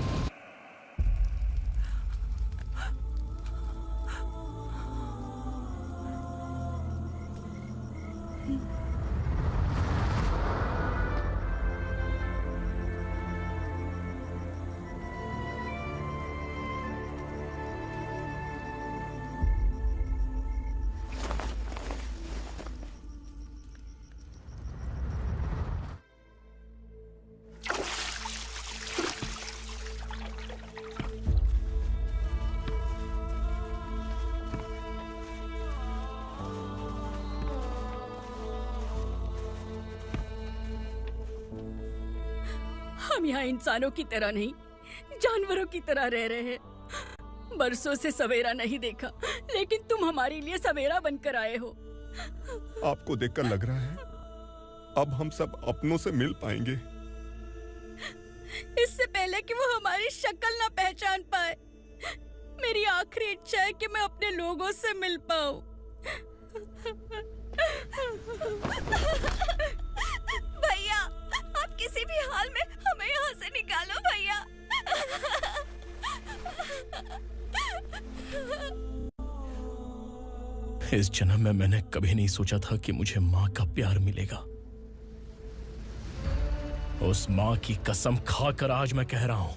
हम यहाँ इंसानों की तरह नहीं, जानवरों की तरह रह रहे हैं। बरसों से सवेरा नहीं देखा, लेकिन तुम हमारे लिए सवेरा बनकर आए हो। आपको देखकर लग रहा है अब हम सब अपनों से मिल पाएंगे। इससे पहले कि वो हमारी शक्ल ना पहचान पाए, मेरी आखिरी इच्छा है कि मैं अपने लोगों से मिल पाऊं। भैया, आप किसी भी हाल में हमें यहाँ से निकालो भैया। इस जन्म में मैंने कभी नहीं सोचा था कि मुझे माँ का प्यार मिलेगा। उस माँ की कसम खाकर आज मैं कह रहा हूं,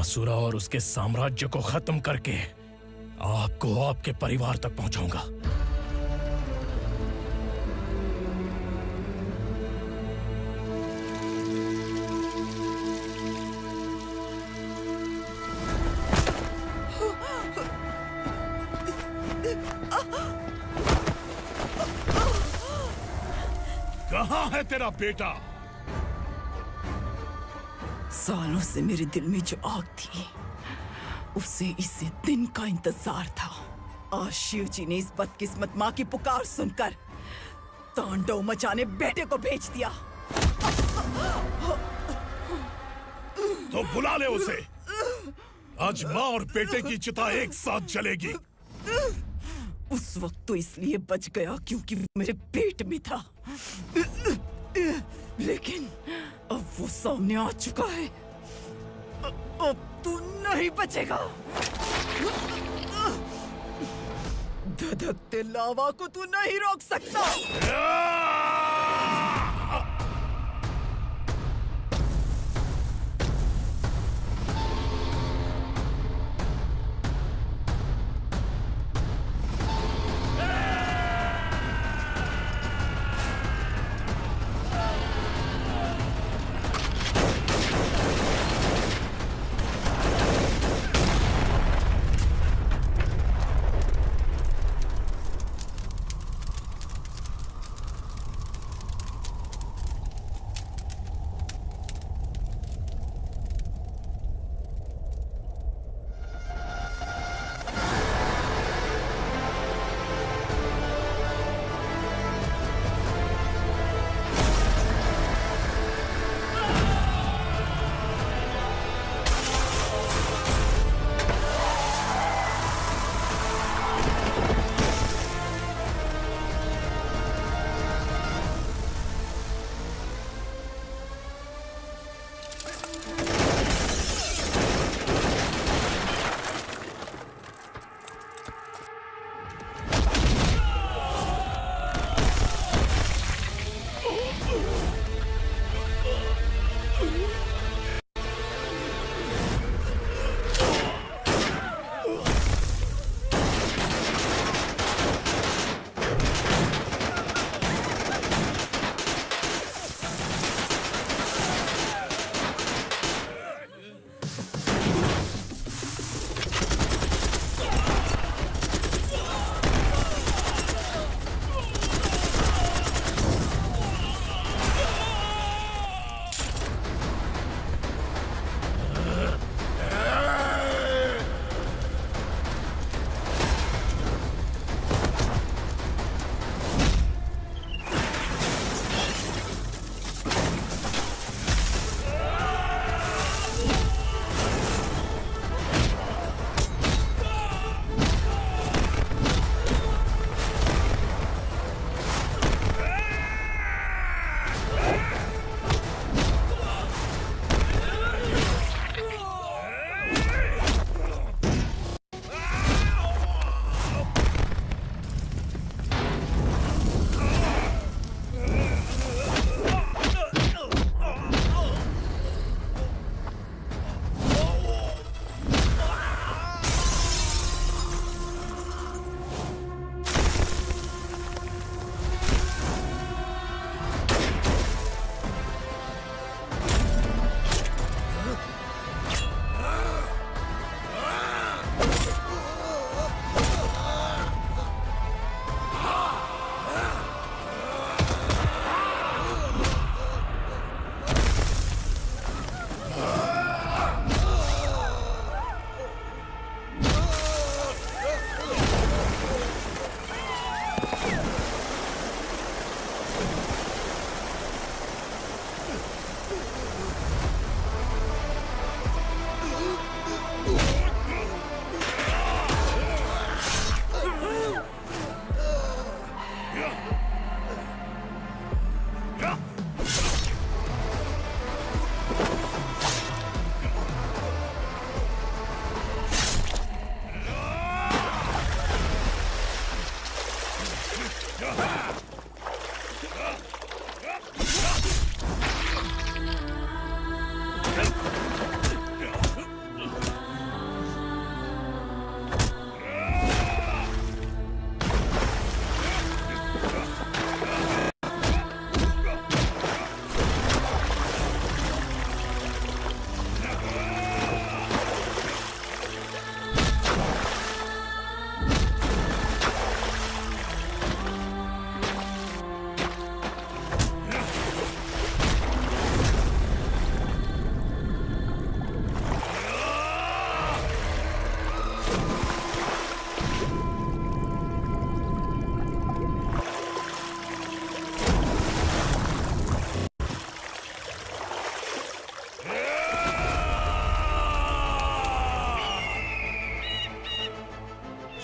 असुरा और उसके साम्राज्य को खत्म करके आपको आपके परिवार तक पहुंचाऊंगा। कहाँ है तेरा बेटा? सालों से मेरे दिल में जो आग थी, उसे इसी दिन का इंतजार था। आज शिव जी ने इस बदकिस्मत माँ की पुकार सुनकर तांडव मचाने बेटे को भेज दिया। तो बुला ले उसे। आज माँ और बेटे की चिता एक साथ जलेगी। उस वक्त तो इसलिए बच गया क्योंकि वो मेरे पेट में था, लेकिन अब वो सामने आ चुका है। अब तू नहीं बचेगा। धधकते लावा को तू नहीं रोक सकता।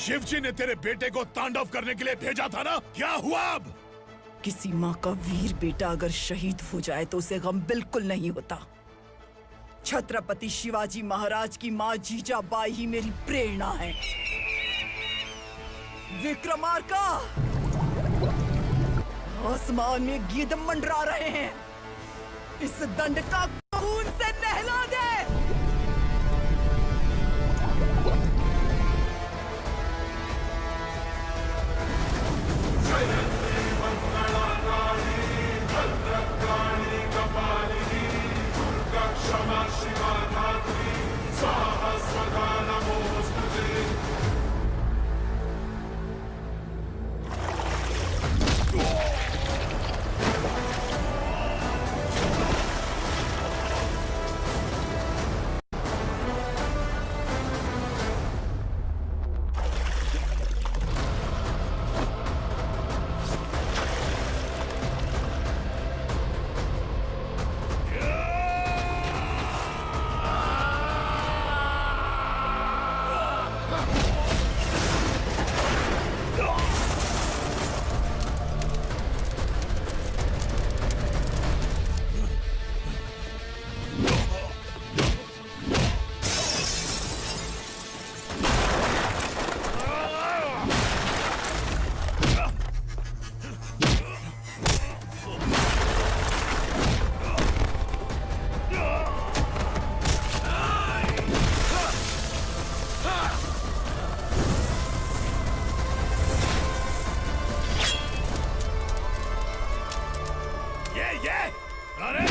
शिवजी ने तेरे बेटे को तांडव करने के लिए भेजा था ना, क्या हुआ अब? किसी माँ का वीर बेटा अगर शहीद हो जाए तो उसे गम बिल्कुल नहीं होता। छत्रपति शिवाजी महाराज की माँ जीजाबाई ही मेरी प्रेरणा है। विक्रमार्का, आसमान में गीत मंडरा रहे हैं, इस दंड का खून से नहला दे। अरे